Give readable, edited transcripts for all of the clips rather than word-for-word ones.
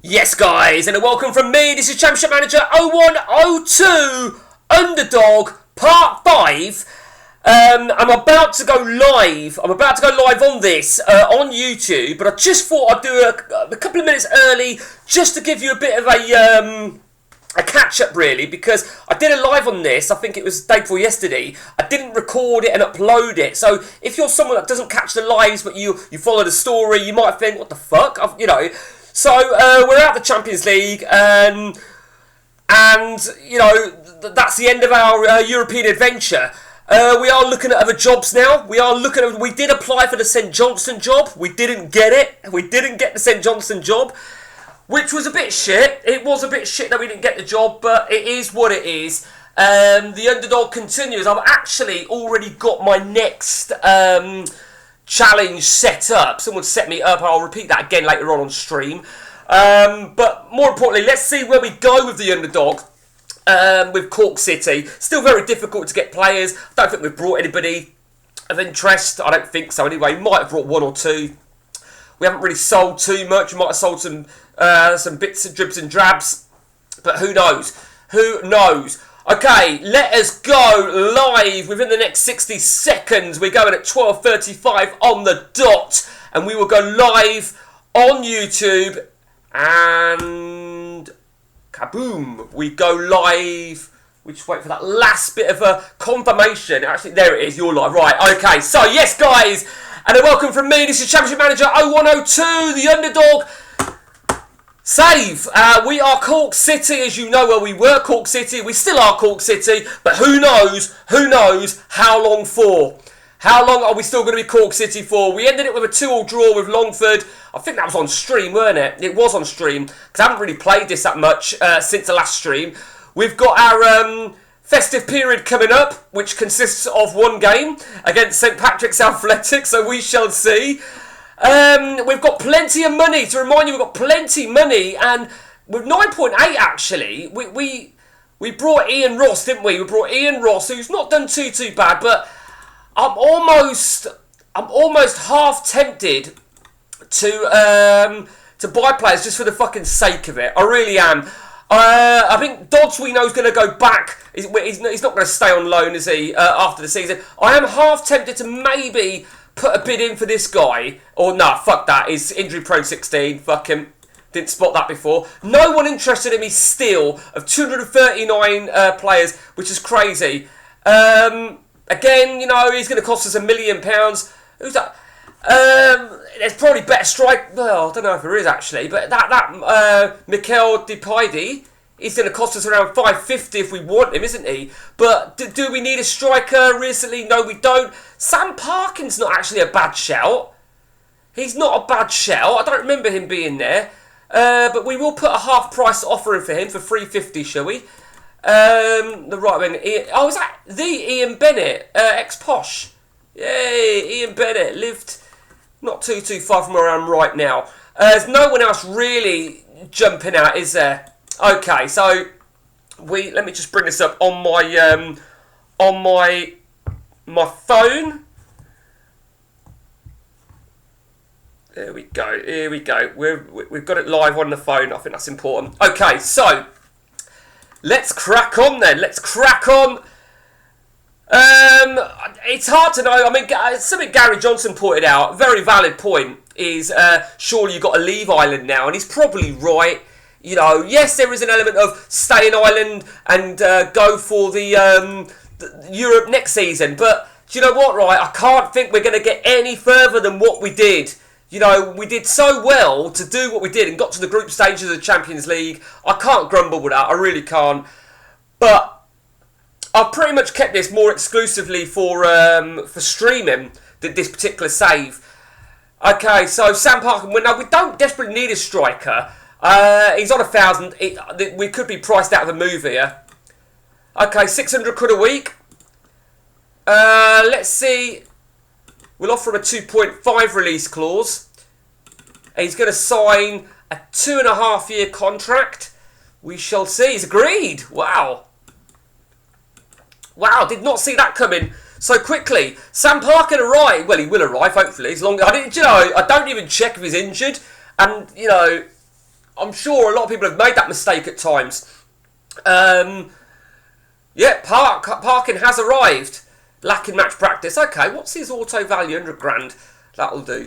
Yes, guys, and a welcome from me. This is Championship Manager 0102 Underdog Part 5. I'm about to go live. I'm about to go live on this on YouTube, but I just thought I'd do a couple of minutes early just to give you a bit of a catch-up, really, because I did a live on this, I think it was the day before yesterday. I didn't record it and upload it, so if you're someone that doesn't catch the lives, but you follow the story, you might think, what the fuck, So, we're out the Champions League, and you know, that's the end of our European adventure. We are looking at other jobs now. We did apply for the St Johnstone job. We didn't get it. We didn't get the St Johnstone job, which was a bit shit. It was a bit shit that we didn't get the job, but it is what it is. The Underdog continues. I've actually already got my next challenge set up. Someone set me up. I'll repeat that again later on stream. But more importantly, let's see where we go with the Underdog. With Cork City, still very difficult to get players. I don't think we've brought anybody of interest. I don't think so anyway. We might have brought one or two. We haven't really sold too much. We might have sold some bits and dribs and drabs, but who knows? Who knows? Okay, let us go live within the next 60 seconds. We're going at 12:35 on the dot, and we will go live on YouTube and kaboom, we go live. We just wait for that last bit of a confirmation. Actually, there it is, you're live. Right, okay. So, yes, guys, and a welcome from me. This is Championship Manager 0102, the Underdog. Save. We are Cork City, as you know. Well, we were Cork City. We still are Cork City. But who knows how long for? How long are we still going to be Cork City for? We ended it with a 2-2 draw with Longford. I think that was on stream, weren't it? It was on stream, because I haven't really played this that much since the last stream. We've got our festive period coming up, which consists of one game against St Patrick's Athletic, so we shall see. We've got plenty of money. To remind you, we've got plenty of money, and with 9.8 actually, we brought Ian Ross, didn't we? We brought Ian Ross, who's not done too bad, but I'm almost half tempted to buy players just for the fucking sake of it. I really am. I think Dodds, we know, is going to go back. He's not going to stay on loan, is he, after the season? I am half tempted to maybe put a bid in for this guy. Or, nah, fuck that. He's injury prone 16. Fuck him. Didn't spot that before. No one interested in me still of 239 players, which is crazy. Again, you know, he's going to cost us £1 million. Who's that? There's probably better strike. Well, I don't know if there is actually, but that Mikel Depaydi is going to cost us around £550 if we want him, isn't he? But do we need a striker recently? No, we don't. Sam Parkin's not actually a bad shout. He's not a bad shout. I don't remember him being there. But we will put a half-price offer in for him for £350, shall we? The right wing. Oh, is that the Ian Bennett, ex-Posh? Yay, Ian Bennett lived not too far from where I am right now. There's no one else really jumping out, is there? Okay, so let me just bring this up on my phone. There we go. Here we go. We've got it live on the phone. I think that's important. Okay, so let's crack on then. Let's crack on. It's hard to know. I mean, something Gary Johnson pointed out, a very valid point, is surely you've got to leave Ireland now, and he's probably right. You know, yes, there is an element of stay in Ireland and go for the Europe next season, but do you know what, right? I can't think we're going to get any further than what we did. You know, we did so well to do what we did and got to the group stages of the Champions League. I can't grumble with that. I really can't. But I've pretty much kept this more exclusively for streaming, this particular save. Okay, so Sam Parker. Now, we don't desperately need a striker. He's on 1,000. We could be priced out of a move here. Okay, 600 quid a week. Let's see. We'll offer him a 2.5 release clause. He's going to sign a 2.5-year contract. We shall see. He's agreed. Wow. Wow, did not see that coming so quickly. Sam Parker arrive. Well, he will arrive, hopefully. As long as I don't even check if he's injured. And, you know, I'm sure a lot of people have made that mistake at times. Yeah, parking has arrived. Lacking match practice. Okay, what's his auto value? 100 grand. That'll do.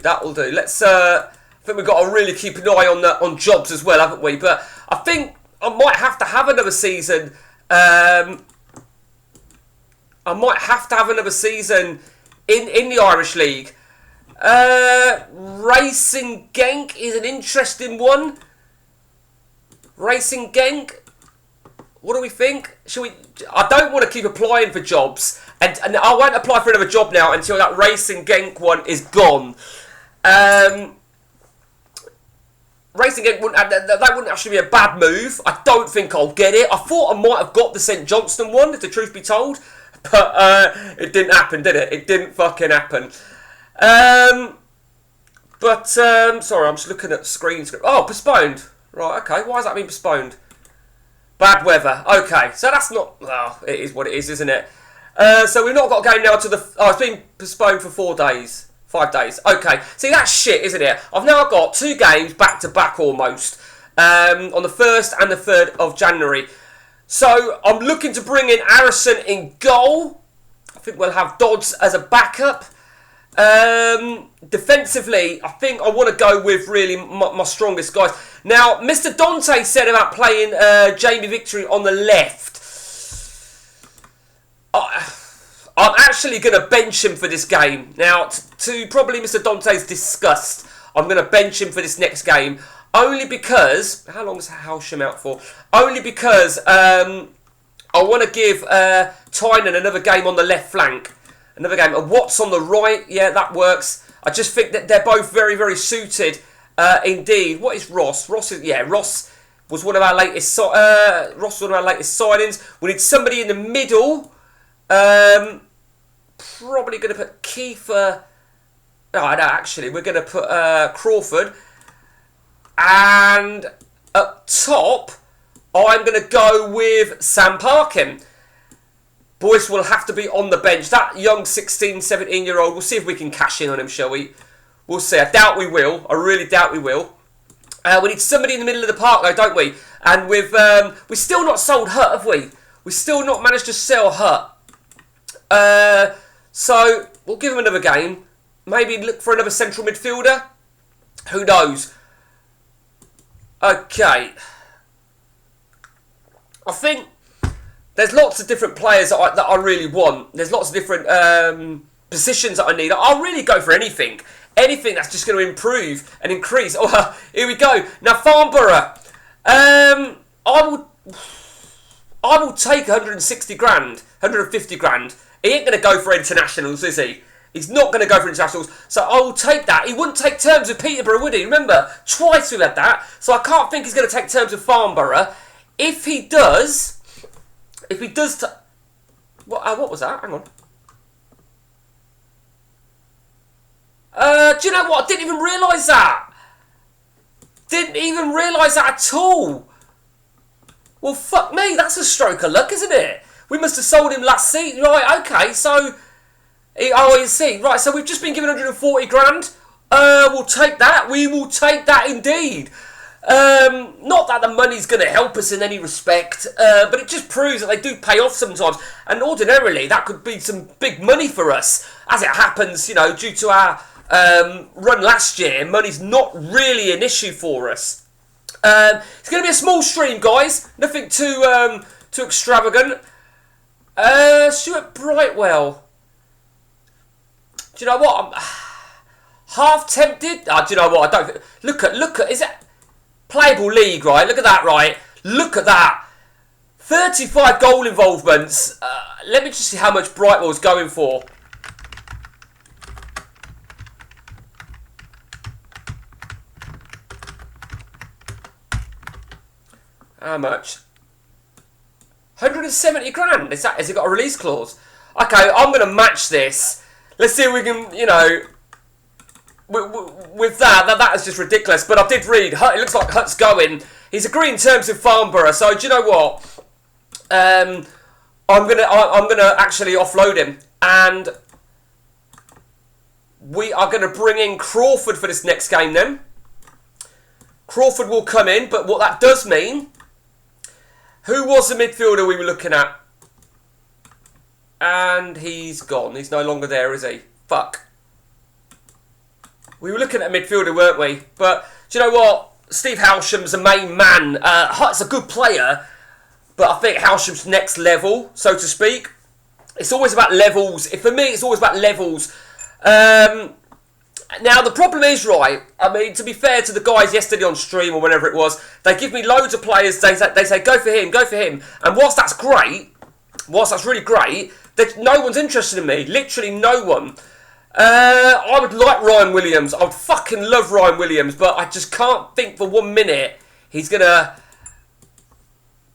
Let's. I think we've got to really keep an eye on jobs as well, haven't we? But I think I might have to have another season. I might have to have another season in the Irish League. Racing Genk is an interesting one. Racing Genk. What do we think? Should we? I don't want to keep applying for jobs, and I won't apply for another job now until that Racing Genk one is gone. Racing Genk that wouldn't actually be a bad move. I don't think I'll get it. I thought I might have got the St Johnstone one, if the truth be told, but it didn't happen, did it? It didn't fucking happen. Sorry, I'm just looking at screen. Oh, postponed. Right, okay. Why has that been postponed? Bad weather. Okay, so that's not... Oh, it is what it is, isn't it? So we've not got a game now to the... Oh, it's been postponed for 4 days. 5 days. Okay. See, that's shit, isn't it? I've now got 2 games back-to-back almost. On the 1st and the 3rd of January. So, I'm looking to bring in Harrison in goal. I think we'll have Dodds as a backup. Defensively, I think I want to go with really my strongest guys. Now, Mr. Dante said about playing Jamie Victory on the left. I'm actually going to bench him for this game. Now, to probably Mr. Dante's disgust, I'm going to bench him for this next game. Only because... How long is Halsham out for? Only because I want to give Tynan another game on the left flank. Another game. And Watts on the right. Yeah, that works. I just think that they're both very, very suited indeed. What is Ross? Ross was one of our latest signings. We need somebody in the middle. Probably going to put Kiefer. No, actually, we're going to put Crawford. And up top, I'm going to go with Sam Parkin. Boyce will have to be on the bench. That young 16, 17-year-old, we'll see if we can cash in on him, shall we? We'll see. I doubt we will. I really doubt we will. We need somebody in the middle of the park, though, don't we? And we've still not sold Hutt, have we? We've still not managed to sell Hutt. So, we'll give him another game. Maybe look for another central midfielder. Who knows? Okay. I think there's lots of different players that I really want. There's lots of different positions that I need. I'll really go for anything. Anything that's just going to improve and increase. Oh, here we go. Now, Farnborough. I will take 160 grand, 150 grand. He ain't going to go for internationals, is he? He's not going to go for internationals. So I will take that. He wouldn't take terms with Peterborough, would he? Remember, twice we've had that. So I can't think he's going to take terms with Farnborough. If he does... what was that? Hang on. Do you know what? I didn't even realise that. Didn't even realise that at all. Well, fuck me. That's a stroke of luck, isn't it? We must have sold him last season. Right, okay. So, you see. Right, so we've just been given 140 grand. We'll take that. We will take that indeed. Not that the money's going to help us in any respect, but it just proves that they do pay off sometimes. And ordinarily, that could be some big money for us. As it happens, you know, due to our run last year, money's not really an issue for us. It's going to be a small stream, guys. Nothing too extravagant. Stuart Brightwell. Do you know what? I'm half tempted. Do you know what? I don't. Look at. Is it playable league? Right. Look at that. Right. Look at that. 35 goal involvements. Let me just see how much Brightwell's going for. How much? 170 grand. Has it got a release clause? Okay, I'm going to match this. Let's see if we can, you know, with that is just ridiculous. But I did read, it looks like Hutt's going. He's agreeing terms with Farnborough. So do you know what? I'm gonna actually offload him, and we are going to bring in Crawford for this next game then. Crawford will come in, but what that does mean... Who was the midfielder we were looking at? And he's gone. He's no longer there, is he? Fuck. We were looking at a midfielder, weren't we? But, do you know what? Steve Howsham's the main man. Hutt's a good player, but I think Howsham's next level, so to speak. It's always about levels. For me, it's always about levels. Now, the problem is, right, I mean, to be fair to the guys yesterday on stream or whenever it was, they give me loads of players, they say, go for him, go for him. And whilst that's great, whilst that's really great, no one's interested in me. Literally no one. I would like Ryan Williams. I would fucking love Ryan Williams, but I just can't think for 1 minute he's going to...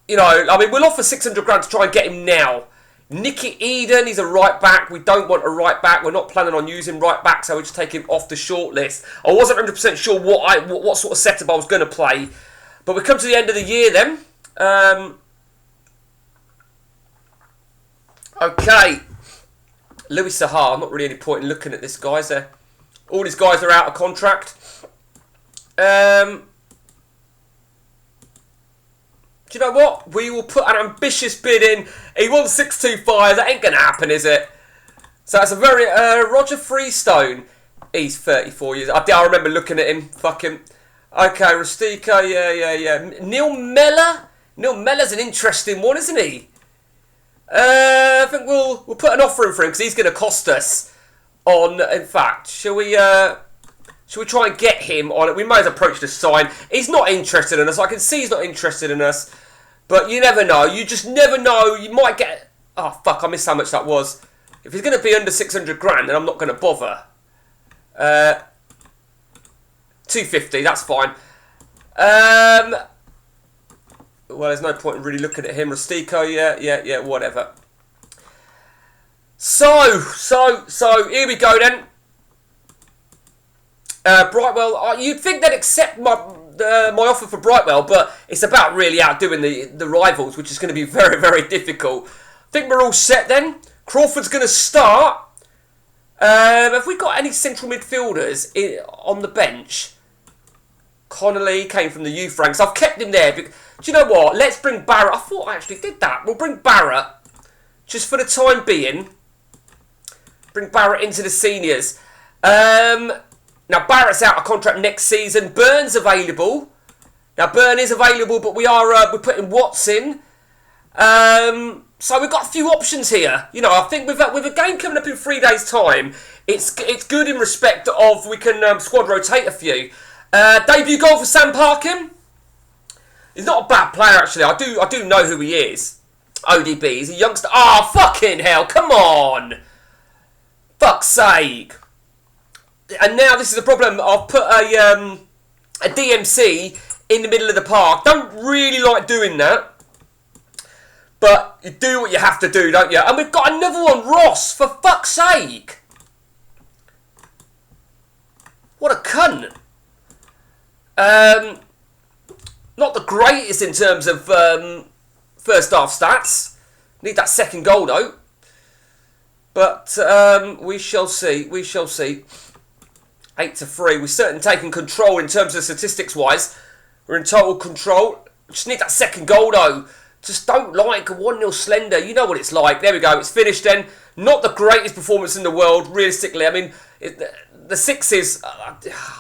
You know, I mean, we'll offer 600 grand to try and get him now. Nicky Eden, he's a right back. We don't want a right back. We're not planning on using right back, so we just take him off the short list. I wasn't 100% sure what sort of setup I was going to play. But we come to the end of the year then. Okay. Louis Sahar, not really any point in looking at this, guys. All these guys are out of contract. Do you know what? We will put an ambitious bid in. He wants 625. That ain't going to happen, is it? So that's a very... Roger Freestone. He's 34 years. I remember looking at him. Fucking... Okay, Rustico. Yeah. Neil Mellor? Neil Mellor's an interesting one, isn't he? I think we'll put an offer in for him because he's going to cost us on... In fact, shall we try and get him on it? We might as well approach the sign. He's not interested in us. I can see he's not interested in us. But you never know. You just never know. You might get... Oh, fuck. I missed how much that was. If he's going to be under 600 grand, then I'm not going to bother. 250. That's fine. Well, there's no point in really looking at him. Rustico, yeah, whatever. So, here we go then. Brightwell, you'd think they'd accept my offer for Brightwell, but it's about really outdoing the rivals, which is going to be very, very difficult. I think we're all set then. Crawford's going to start. Have we got any central midfielders on the bench? Connolly came from the youth ranks. I've kept him there. Do you know what? Let's bring Barrett. I thought I actually did that. We'll bring Barrett, just for the time being. Bring Barrett into the seniors. Now, Barrett's out of contract next season. Byrne's available. Now, Byrne is available, but we're putting Watts in. So we've got a few options here. You know, I think with a game coming up in 3 days' time, it's good in respect of we can squad rotate a few. Debut goal for Sam Parkin. He's not a bad player, actually. I do know who he is. ODB. He's a youngster. Oh, fucking hell. Come on. Fuck's sake. And now this is the problem. I've put a DMC in the middle of the park. Don't really like doing that. But you do what you have to do, don't you? And we've got another one, Ross. For fuck's sake. What a cunt. Not the greatest in terms of first half stats. Need that second goal, though. But we shall see. We shall see. 8-3. We're certainly taking control in terms of statistics-wise. We're in total control. Just need that second goal, though. Just don't like a 1-0 slender. You know what it's like. There we go. It's finished then. Not the greatest performance in the world, realistically. I mean, the sixes, I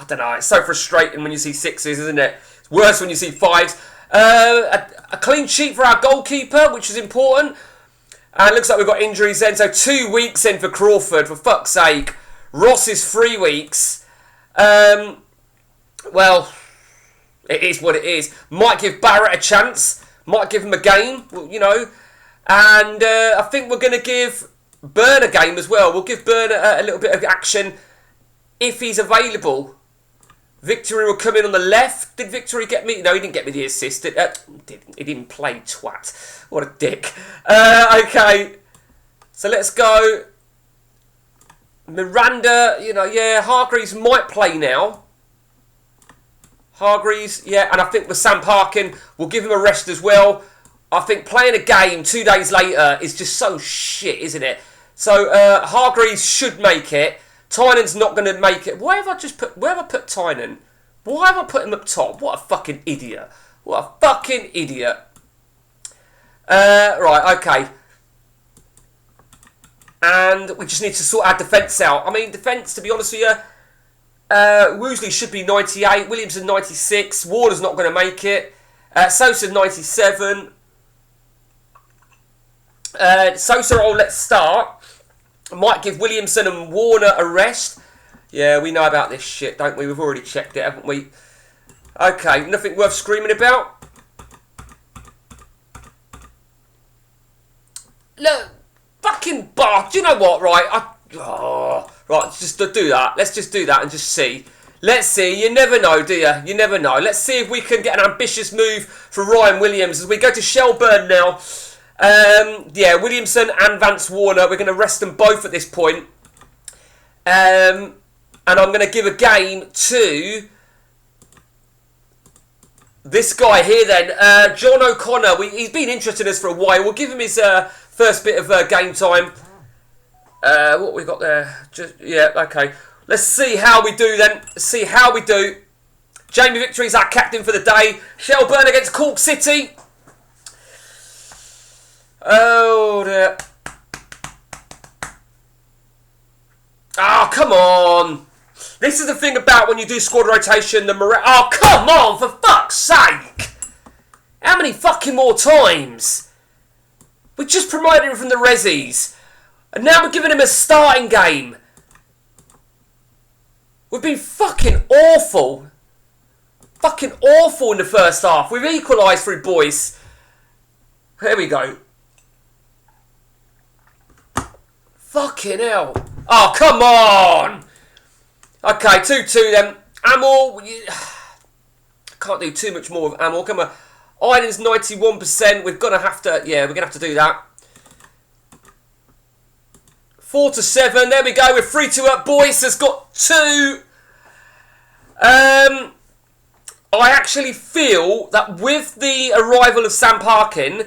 don't know. It's so frustrating when you see sixes, isn't it? It's worse when you see fives. A clean sheet for our goalkeeper, which is important. And it looks like we've got injuries then. So 2 weeks in for Crawford, for fuck's sake. Ross is 3 weeks. Well, it is what it is. Might give Barrett a chance. Might give him a game, you know. And I think we're going to give Byrne a game as well. We'll give Byrne a little bit of action if he's available. Victory will come in on the left. Did Victory get me? No, he didn't get me the assist. He didn't play, twat. What a dick. Okay. So let's go. Miranda, you know, yeah, Hargreaves might play now. Hargreaves, yeah, and I think with Sam Parkin, we'll give him a rest as well. I think playing a game 2 days later is just so shit, isn't it? So Hargreaves should make it. Tynan's not going to make it. Where have I put Tynan? Why have I put him up top? What a fucking idiot. What a fucking idiot. Right, okay. And we just need to sort our defence out. I mean, defence, to be honest with you, Woosley should be 98, Williamson 96, Warner's not going to make it, Sosa 97. Sosa, let's start. Might give Williamson and Warner a rest. Yeah, we know about this shit, don't we? We've already checked it, haven't we? Okay, nothing worth screaming about. Look, fucking bar. Do you know what, right? Right, just do that. Let's just do that and just see. Let's see. You never know, do you? You never know. Let's see if we can get an ambitious move for Ryan Williams as we go to Shelburne now. Yeah, Williamson and Vance Warner. We're going to rest them both at this point. And I'm going to give a game to this guy here then. John O'Connor. He's been interested in us for a while. We'll give him his first bit of game time. What we got there? Yeah, okay. Let's see how we do then. Let's see how we do. Jamie Victory's our captain for the day. Shelburne against Cork City. Oh, dear. Oh, come on. This is the thing about when you do squad rotation. Oh, come on, for fuck's sake. How many fucking more times? We just promoted him from the Rezzies. And now we're giving him a starting game. We've been fucking awful. Fucking awful in the first half. We've equalised through Boyce. Here we go. Fucking hell. Oh, come on. Okay, 2-2 then. Amor. Can't do too much more with Amor. Come on. Ireland's 91%. We're going to have to... Yeah, we're going to have to do that. 4-7. There we go. We're 3-2 up. Boyce has got 2. I actually feel that with the arrival of Sam Parkin,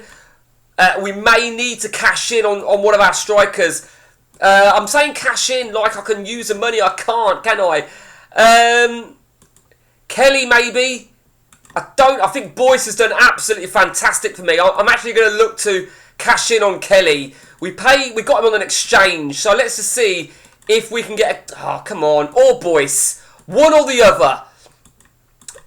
we may need to cash in on one of our strikers. I'm saying cash in like I can use the money. I can't, can I? Kelly, maybe. I think Boyce has done absolutely fantastic for me. I'm actually going to look to cash in on Kelly. We got him on an exchange, so let's just see if we can get oh, come on. Or Boyce. One or the other.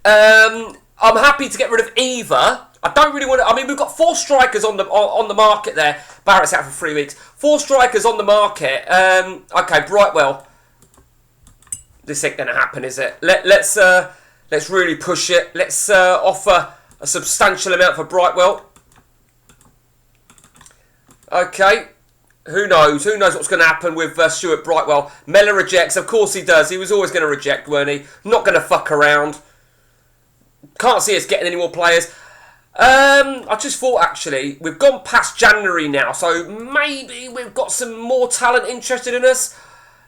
I'm happy to get rid of either. I don't really want to... I mean, we've got 4 strikers on the market there. Barrett's out for 3 weeks. 4 strikers on the market. Okay, Brightwell. This ain't going to happen, is it? Let's really push it. Let's offer a substantial amount for Brightwell. Okay. Who knows? Who knows what's going to happen with Stuart Brightwell? Mellor rejects. Of course he does. He was always going to reject, weren't he? Not going to fuck around. Can't see us getting any more players. I just thought, actually, we've gone past January now, so maybe we've got some more talent interested in us.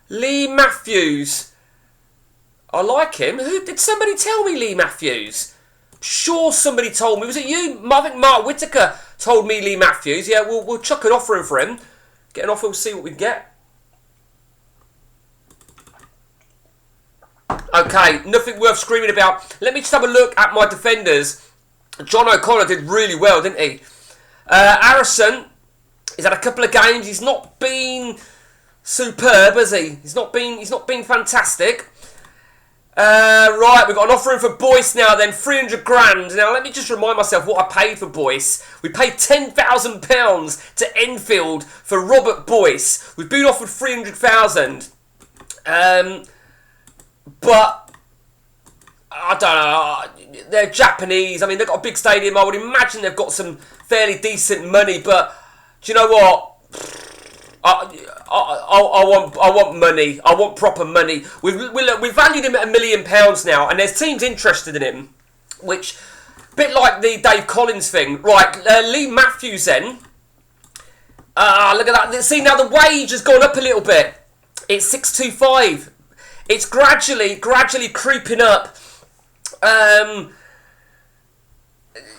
Lee Matthews. I like him. Did somebody tell me Lee Matthews? Sure somebody told me. Was it you? I think Mark Whittaker told me Lee Matthews. Yeah, we'll chuck an offer in for him. Get an offer, we'll see what we get. Okay, nothing worth screaming about. Let me just have a look at my defenders. John O'Connor did really well, didn't he? Harrison, he's had a couple of games. He's not been superb, has he? He's not been fantastic. Right, we've got an offer in for Boyce now then, 300 grand. Now, let me just remind myself what I paid for Boyce. We paid £10,000 to Enfield for Robert Boyce. We've been offered 300,000. But, I don't know, they're Japanese. I mean, they've got a big stadium. I would imagine they've got some fairly decent money, but do you know what? I want money. I want proper money. We've valued him at £1 million now, and there's teams interested in him, which, a bit like the Dave Collins thing. Right, Lee Matthews then. Look at that. See, now the wage has gone up a little bit. It's 625. It's gradually creeping up.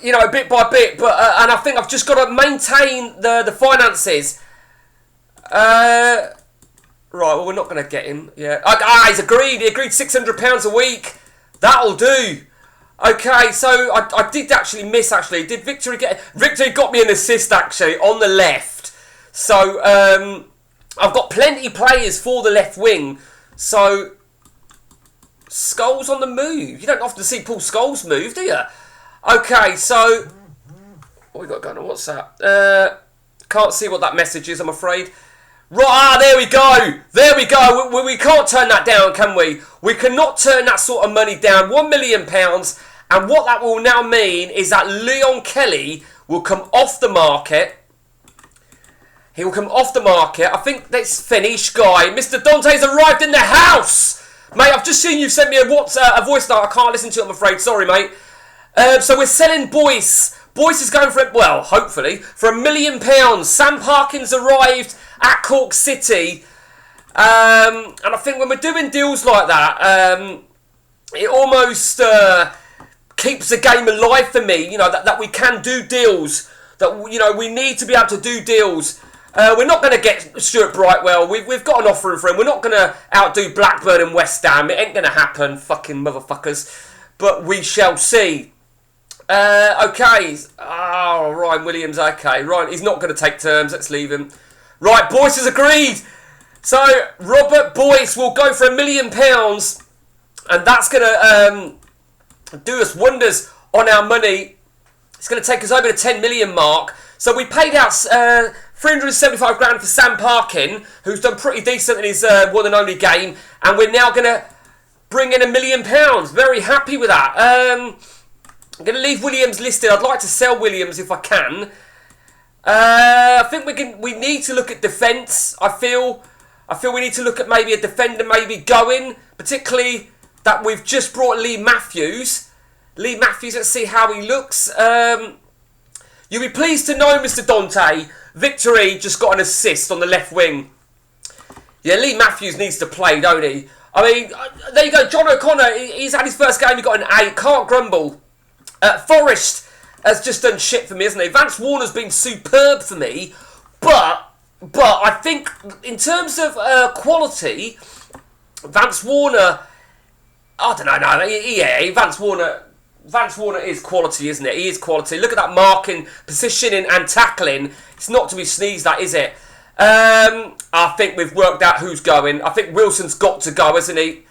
You know, bit by bit, but and I think I've just got to maintain the finances. Right, well, we're not going to get him. Yeah, he's agreed. He agreed £600 a week. That'll do. Okay, so I did actually miss, actually. Did Victory get... Victory got me an assist, actually, on the left. So, I've got plenty of players for the left wing. So, Scholes on the move. You don't often see Paul Scholes move, do you? Okay, so... What we got going on? What's that? Can't see what that message is, I'm afraid. Right, there we go. There we go. We can't turn that down, can we? We cannot turn that sort of money down. £1 million. And what that will now mean is that Leon Kelly will come off the market. He will come off the market. I think that's finished, guy. Mr. Dante's arrived in the house. Mate, I've just seen you sent me a voice note. I can't listen to it, I'm afraid. Sorry, mate. So we're selling Boyce. Boyce is going for, well, hopefully, for £1 million. Sam Parkins arrived at Cork City. And I think when we're doing deals like that, it almost keeps the game alive for me. You know, that we can do deals. That, you know, we need to be able to do deals. We're not going to get Stuart Brightwell. We've got an offer for him. We're not going to outdo Blackburn and West Ham. It ain't going to happen, fucking motherfuckers. But we shall see. Okay. Oh, Ryan Williams. Okay, Ryan. He's not going to take terms. Let's leave him. Right, Boyce has agreed. So Robert Boyce will go for £1 million, and that's going to do us wonders on our money. It's going to take us over the 10 million mark. So we paid out 375 grand for Sam Parkin, who's done pretty decent in his one and only game, and we're now going to bring in £1 million. Very happy with that. I'm going to leave Williams listed. I'd like to sell Williams if I can. I think we need to look at defence. I feel we need to look at maybe a defender maybe going, particularly that we've just brought Lee Matthews. Lee Matthews, let's see how he looks. You'll be pleased to know, Mr. Dante, Victory just got an assist on the left wing. Yeah, Lee Matthews needs to play, don't he? I mean, there you go. John O'Connor, he's had his first game, he got an 8. Can't grumble. Forrest has just done shit for me, hasn't he? Vance Warner's been superb for me. But I think in terms of quality, Vance Warner... I don't know, no, yeah, Vance Warner is quality, isn't it? He is quality. Look at that marking, positioning and tackling. It's not to be sneezed at, is it? I think we've worked out who's going. I think Wilson's got to go, hasn't he?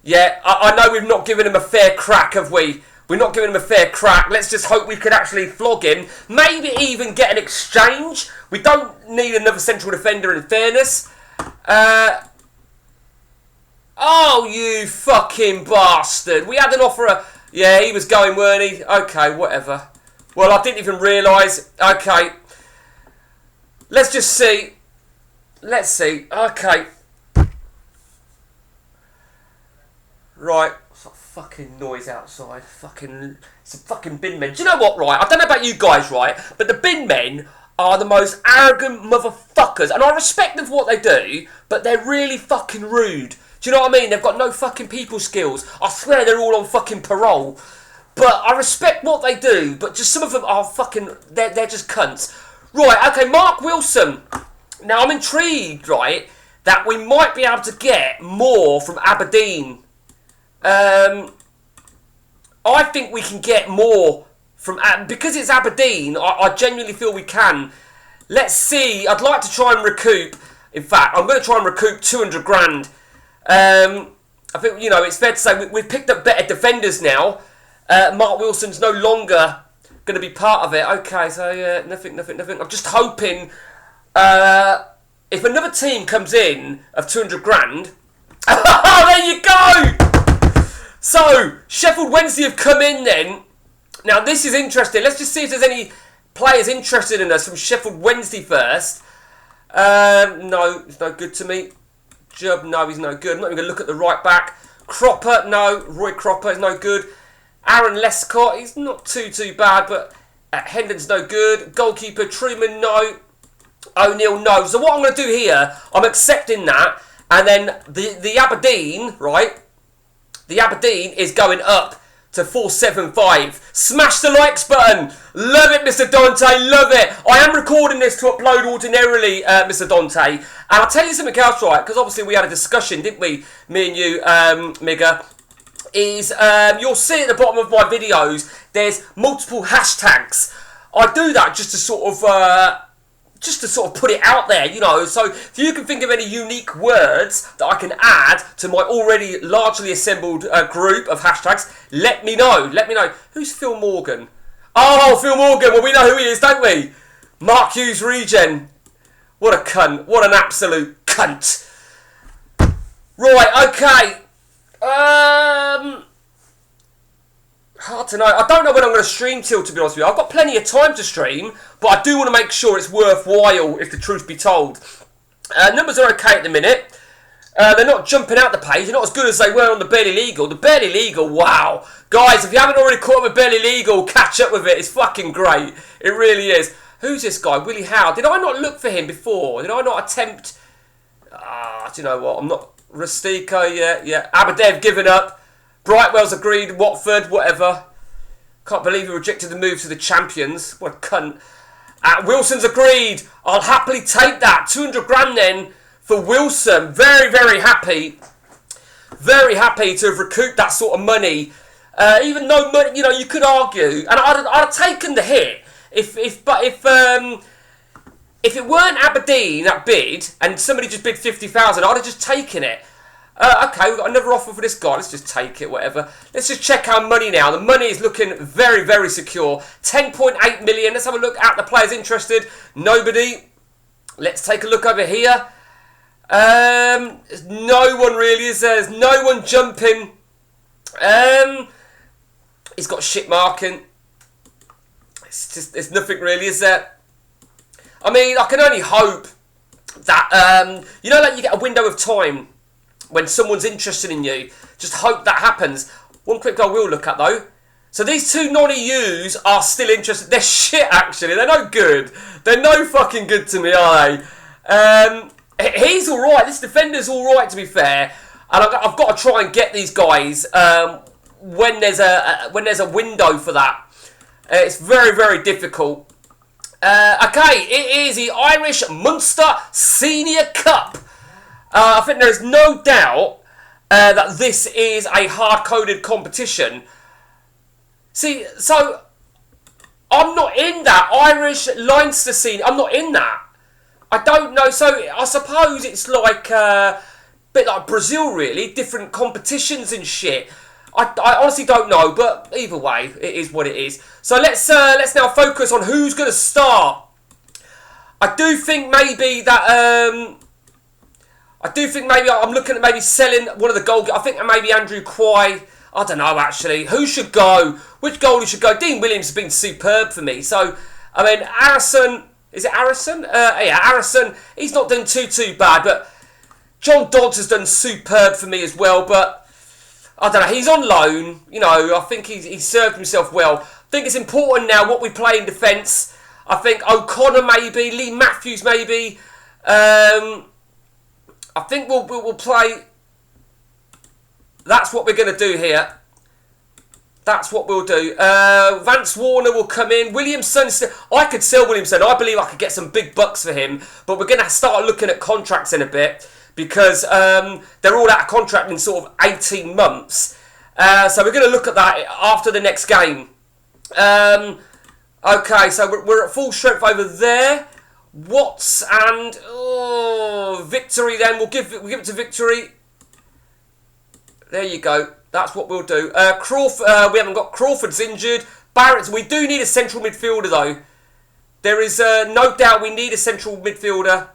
Yeah, I know we've not given him a fair crack, have we? We're not giving him a fair crack. Let's just hope we could actually flog him. Maybe even get an exchange. We don't need another central defender, in fairness. Oh, you fucking bastard. We had an offer. Yeah, he was going, weren't he? Okay, whatever. Well, I didn't even realise. Okay. Let's just see. Let's see. Okay. Right. What's that fucking noise outside? It's a fucking bin men. Do you know what, right? I don't know about you guys, right? But the bin men are the most arrogant motherfuckers. And I respect them for what they do, but they're really fucking rude. Do you know what I mean? They've got no fucking people skills. I swear they're all on fucking parole. But I respect what they do, but just some of them are fucking... They're just cunts. Right, okay, Mark Wilson. Now, I'm intrigued, right, that we might be able to get more from Aberdeen. I think we can get more from... Because it's Aberdeen, I genuinely feel we can. Let's see. I'd like to try and recoup... In fact, I'm going to try and recoup 200 grand. I think, you know, it's fair to say we've picked up better defenders now. Mark Wilson's no longer going to be part of it. Okay, so yeah, nothing. I'm just hoping if another team comes in of 200 grand... Oh, there you go! So, Sheffield Wednesday have come in then. Now, this is interesting. Let's just see if there's any players interested in us from Sheffield Wednesday first. No, it's no good to me. Jubb, no, he's no good. I'm not even going to look at the right back. Cropper, no. Roy Cropper is no good. Aaron Lescott, he's not too bad, but Hendon's no good. Goalkeeper, Truman, no. O'Neill, no. So what I'm going to do here, I'm accepting that. And then the Aberdeen, right? The Aberdeen is going up to 475. Smash the likes button. Love it, Mr. Dante. Love it. I am recording this to upload ordinarily, Mr. Dante. And I'll tell you something else, right? Because obviously we had a discussion, didn't we? Me and you, Migga. is you'll see at the bottom of my videos there's multiple hashtags. I do that just to sort of put it out there, you know. So if you can think of any unique words that I can add to my already largely assembled group of hashtags, let me know. Let me know. Who's Phil Morgan? Oh, Phil Morgan. Well, we know who he is, don't we? Mark Hughes regen. What a cunt. What an absolute cunt. Right, okay. Hard to know. I don't know when I'm going to stream till, to be honest with you. I've got plenty of time to stream, but I do want to make sure it's worthwhile, if the truth be told. Numbers are okay at the minute. They're not jumping out the page. They're not as good as they were on the Barely Legal. The Barely Legal, wow. Guys, if you haven't already caught up with Barely Legal, catch up with it. It's fucking great. It really is. Who's this guy? Willie Howe. Did I not look for him before? Did I not attempt... do you know what? I'm not... Rustico, yeah. Aberdev given up. Brightwell's agreed. Watford, whatever. Can't believe he rejected the move to the champions. What a cunt. Wilson's agreed. I'll happily take that. 200 grand then for Wilson. Very, very happy. Very happy to have recouped that sort of money. Even though money, you know, you could argue, and I'd have taken the hit if it weren't Aberdeen that bid and somebody just bid 50,000, I'd have just taken it. Okay, we've got another offer for this guy. Let's just take it, whatever. Let's just check our money now. The money is looking very, very secure. 10.8 million. Let's have a look at the players interested. Nobody. Let's take a look over here. There's no one really, is there? There's no one jumping. He's got shit marking. There's nothing really, is there? I mean, I can only hope that, you know, like you get a window of time when someone's interested in you. Just hope that happens. One quick I will look at, though. So these two non-EUs are still interested. They're shit, actually. They're no good. They're no fucking good to me, are they? He's all right. This defender's all right, to be fair. And I've got to try and get these guys when there's a window for that. It's very, very difficult. Okay, it is the Irish Munster Senior Cup. I think there is no doubt that this is a hard-coded competition. See, so I'm not in that Irish Leinster Senior. I'm not in that. I don't know. So I suppose it's like a bit like Brazil, really. Different competitions and shit. I honestly don't know, but either way, it is what it is. So let's now focus on who's going to start. I do think maybe that I'm looking at maybe selling one of the goal. I think maybe Andrew Quay. I don't know actually. Who should go? Which goalie should go? Dean Williams has been superb for me. So I mean, Harrison. Is it Harrison? Yeah, Harrison. He's not done too bad, but John Dodds has done superb for me as well. But I don't know, he's on loan, you know, I think he's served himself well. I think it's important now what we play in defence. I think O'Connor maybe, Lee Matthews maybe. I think we'll play. That's what we're going to do here. That's what we'll do. Vance Warner will come in. Williamson, I could sell Williamson. I believe I could get some big bucks for him. But we're going to start looking at contracts in a bit. Because they're all out of contract in sort of 18 months. So we're going to look at that after the next game. Okay, so we're at full strength over there. Watts and Victory then. We'll give it to Victory. There you go. That's what we'll do. Crawford, we haven't got Crawford's injured. Barrett's. We do need a central midfielder though. There is no doubt we need a central midfielder.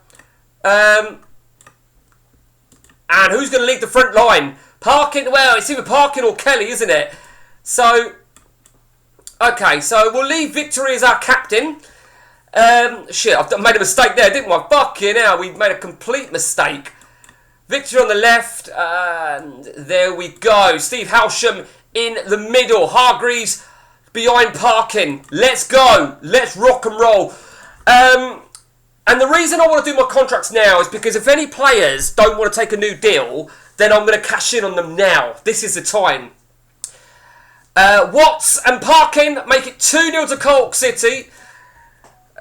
And who's going to lead the front line? Parkin, well, it's either Parkin or Kelly, isn't it? So, okay, so we'll leave Victory as our captain. Shit, I've made a mistake there, didn't I? Fucking hell, we made a complete mistake. Victory on the left, and there we go. Steve Halsham in the middle. Hargreaves behind Parkin. Let's go. Let's rock and roll. And the reason I want to do my contracts now is because if any players don't want to take a new deal, then I'm going to cash in on them now. This is the time. Watts and Parkin make it 2-0 to Cork City.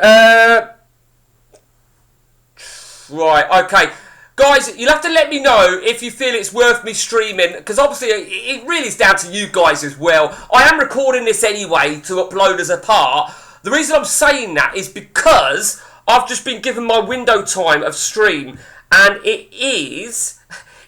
Right, okay. Guys, you'll have to let me know if you feel it's worth me streaming, because obviously it really is down to you guys as well. I am recording this anyway to upload as a part. The reason I'm saying that is because I've just been given my window time of stream, and it's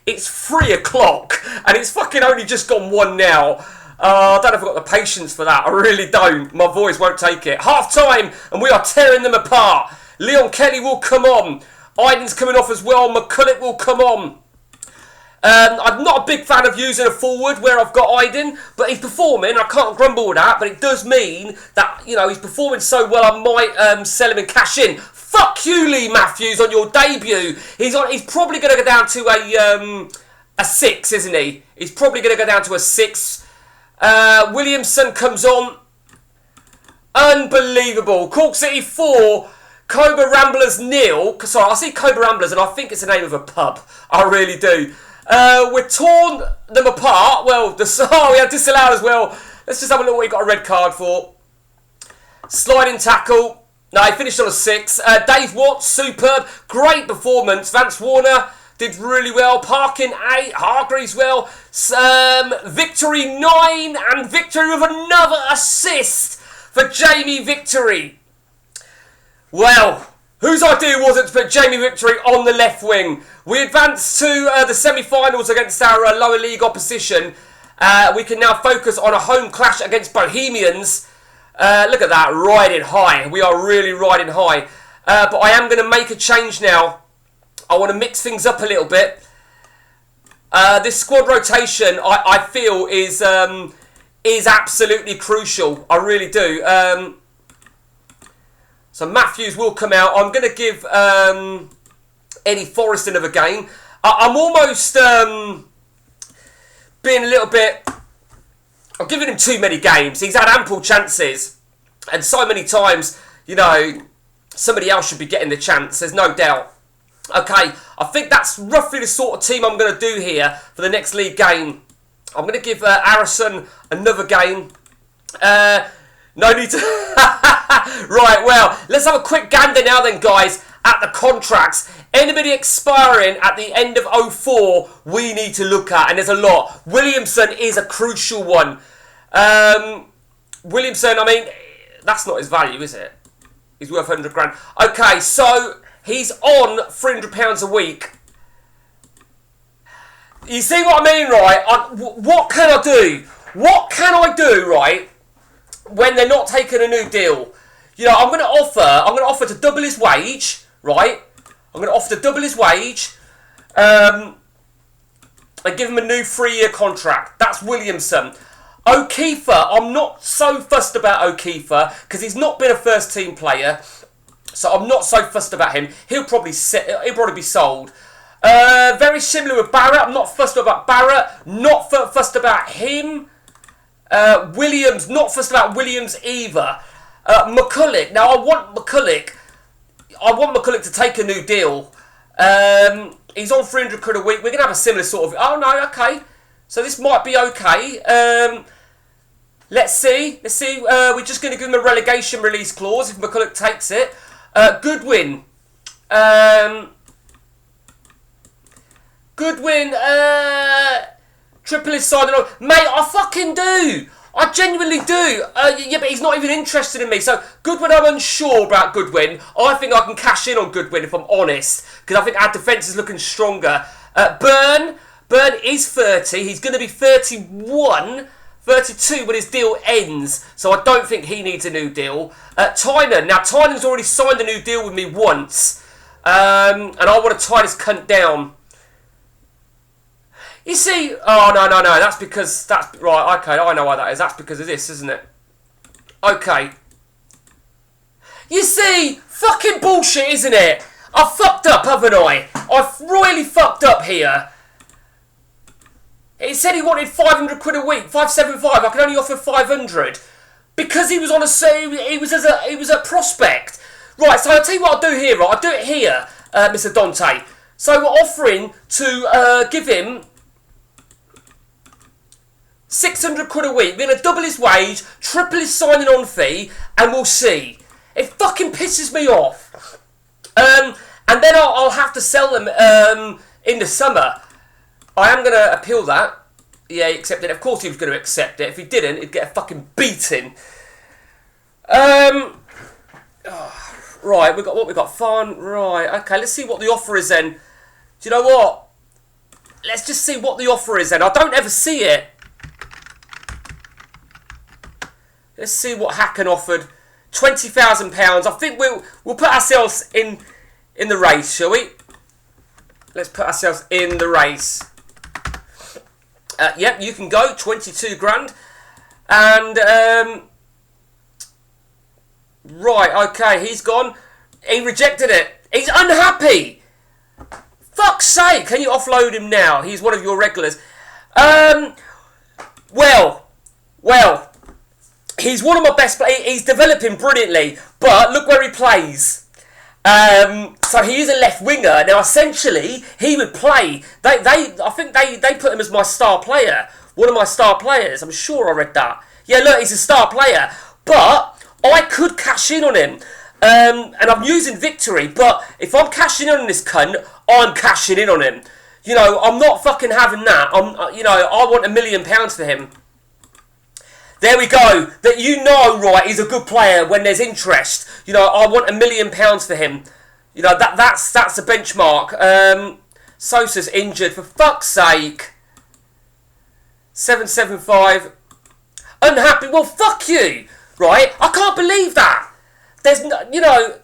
3 o'clock, and it's fucking only just gone 1 now. I don't know if I've got the patience for that. I really don't. My voice won't take it. Half time, and we are tearing them apart. Leon Kelly will come on. Iden's coming off as well. McCulloch will come on. I'm not a big fan of using a forward where I've got Iden, but he's performing. I can't grumble with that, but it does mean that, you know, he's performing so well I might sell him and cash in. Fuck you, Lee Matthews, on your debut. He's probably going to go down to a 6, isn't he? He's probably going to go down to a 6. Williamson comes on. Unbelievable. Cork City 4. Cobra Ramblers 0. Sorry, I see Cobra Ramblers and I think it's the name of a pub. I really do. We've torn them apart. Well, we have disallowed as well. Let's just have a look what he got a red card for. Sliding tackle. No, he finished on a 6. Dave Watts, superb. Great performance. Vance Warner did really well. Parkin 8. Hargreaves well. Victory 9. And Victory with another assist for Jamie Victory. Well, whose idea was it to put Jamie Victory on the left wing? We advanced to the semi-finals against our lower league opposition. We can now focus on a home clash against Bohemians. Look at that, riding high. We are really riding high. But I am going to make a change now. I want to mix things up a little bit. This squad rotation, I feel, is absolutely crucial. I really do. So Matthews will come out. I'm going to give Eddie Forrest another game. I'm almost being a little bit... I'm giving him too many games. He's had ample chances. And so many times, you know, somebody else should be getting the chance. There's no doubt. Okay, I think that's roughly the sort of team I'm going to do here for the next league game. I'm going to give Harrison another game. No need to... Right, well, let's have a quick gander now then, guys, at the contracts. Anybody expiring at the end of 04, we need to look at, and there's a lot. Williamson is a crucial one. Williamson, I mean, that's not his value, is it? He's worth 100 grand. Okay, so he's on £300 a week. You see what I mean, right? What can I do? What can I do, right, when they're not taking a new deal? You know, I'm going to offer to double his wage, right? I'm going to offer to double his wage and give him a new 3-year contract. That's Williamson. O'Keefe, I'm not so fussed about O'Keefe because he's not been a first-team player, so I'm not so fussed about him. He'll probably be sold. Very similar with Barrett. I'm not fussed about Barrett. Not fussed about him. Williams, not fussed about Williams either. McCulloch. Now, I want McCulloch to take a new deal. He's on 300 quid a week. We're going to have a similar sort of... Oh, no, okay. So this might be okay. Let's see. We're just going to give him a relegation release clause if McCulloch takes it. Goodwin. Triple is signing on. Mate, I fucking do. I genuinely do. Yeah, but he's not even interested in me. So, Goodwin, I'm unsure about Goodwin. I think I can cash in on Goodwin, if I'm honest. Because I think our defence is looking stronger. Byrne is 30. He's going to be 31, 32 when his deal ends. So, I don't think he needs a new deal. Tynan. Now, Tynan's already signed a new deal with me once. And I want to tie this cunt down. You see, oh, no, that's because, right, okay, I know why that is. That's because of this, isn't it? Okay. You see, fucking bullshit, isn't it? I fucked up, haven't I? I've royally fucked up here. It said he wanted 500 quid a week, 575. I can only offer 500 because he was on he was a prospect. Right, so I'll tell you what I'll do here. Right, I'll do it here, Mr. Dante. So we're offering to give him 600 quid a week. We're going to double his wage, triple his signing on fee, and we'll see. It fucking pisses me off. and then I'll have to sell them in the summer. I am going to appeal that. Yeah, he accepted it. Of course he was going to accept it. If he didn't, he'd get a fucking beating. Right, we've got what? We've got fun. Right, okay, let's see what the offer is then. Do you know what? Let's just see what the offer is then. I don't ever see it. Let's see what Hacken offered. £20,000. I think we'll put ourselves in the race, shall we? Let's put ourselves in the race. Yep, you can go. 22 grand. And right, okay, he's gone. He rejected it. He's unhappy. Fuck's sake, can you offload him now? He's one of your regulars. Well, he's one of my best players. He's developing brilliantly, but look where he plays. So he is a left winger. Now, essentially, he would play. I think they put him as my star player. One of my star players. I'm sure I read that. Yeah, look, he's a star player. But I could cash in on him. And I'm using Victory, but if I'm cashing in on this cunt, I'm cashing in on him. You know, I'm not fucking having that. I want £1 million for him. There we go. That you know, right, he's a good player when there's interest. You know, I want £1 million for him. You know, that's a benchmark. Sosa's injured, for fuck's sake. 775. Unhappy. Well, fuck you. Right? I can't believe that. There's no, you know,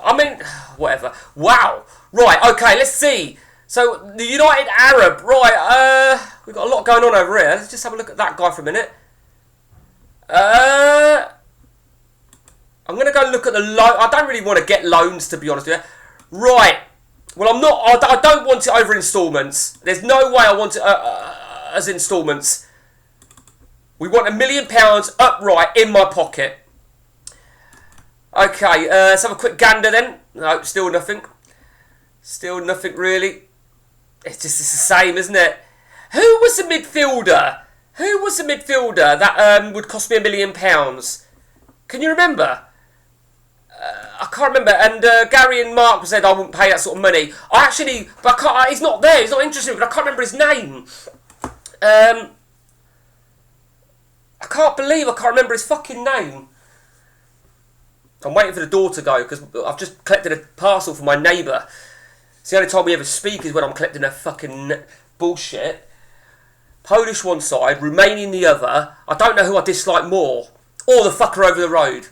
I mean, whatever. Wow. Right, okay, let's see. So, the United Arab, right, we've got a lot going on over here. Let's just have a look at that guy for a minute. I'm going to go look at the loan. I don't really want to get loans, to be honest with you. Right. Well, I don't want it over instalments. There's no way I want it as instalments. We want £1 million upright in my pocket. Okay, let's have a quick gander then. No, still nothing. Still nothing really. It's the same, isn't it? Who was the midfielder? Who was the midfielder that would cost me £1 million? Can you remember? I can't remember. And Gary and Mark said I wouldn't pay that sort of money. But I can't. He's not there. He's not interested. But I can't remember his name. I can't believe I can't remember his fucking name. I'm waiting for the door to go because I've just collected a parcel from my neighbour. It's the only time we ever speak is when I'm collecting a fucking bullshit. Polish one side, Romanian the other. I don't know who I dislike more. Or the fucker over the road.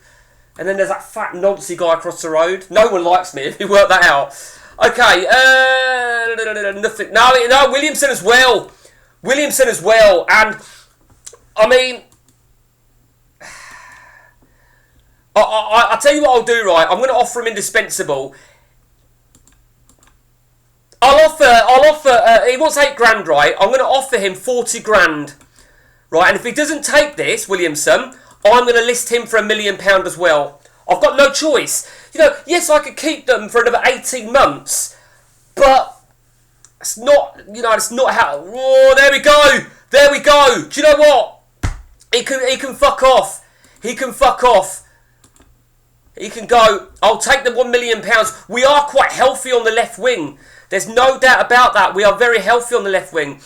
And then there's that fat noncy guy across the road. No one likes me if you work that out. Okay, nothing. No, Williamson as well. Williamson as well. And, I mean, I'll tell you what I'll do, right? I'm going to offer him indispensable. I'll offer, he wants 8 grand, right? I'm going to offer him 40 grand. Right, and if he doesn't take this, Williamson, I'm going to list him for £1 million as well. I've got no choice. You know, yes, I could keep them for another 18 months, but it's not, you know, it's not how... Oh, there we go. There we go. Do you know what? He can fuck off. He can fuck off. He can go. I'll take the £1 million. We are quite healthy on the left wing. There's no doubt about that. We are very healthy on the left wing.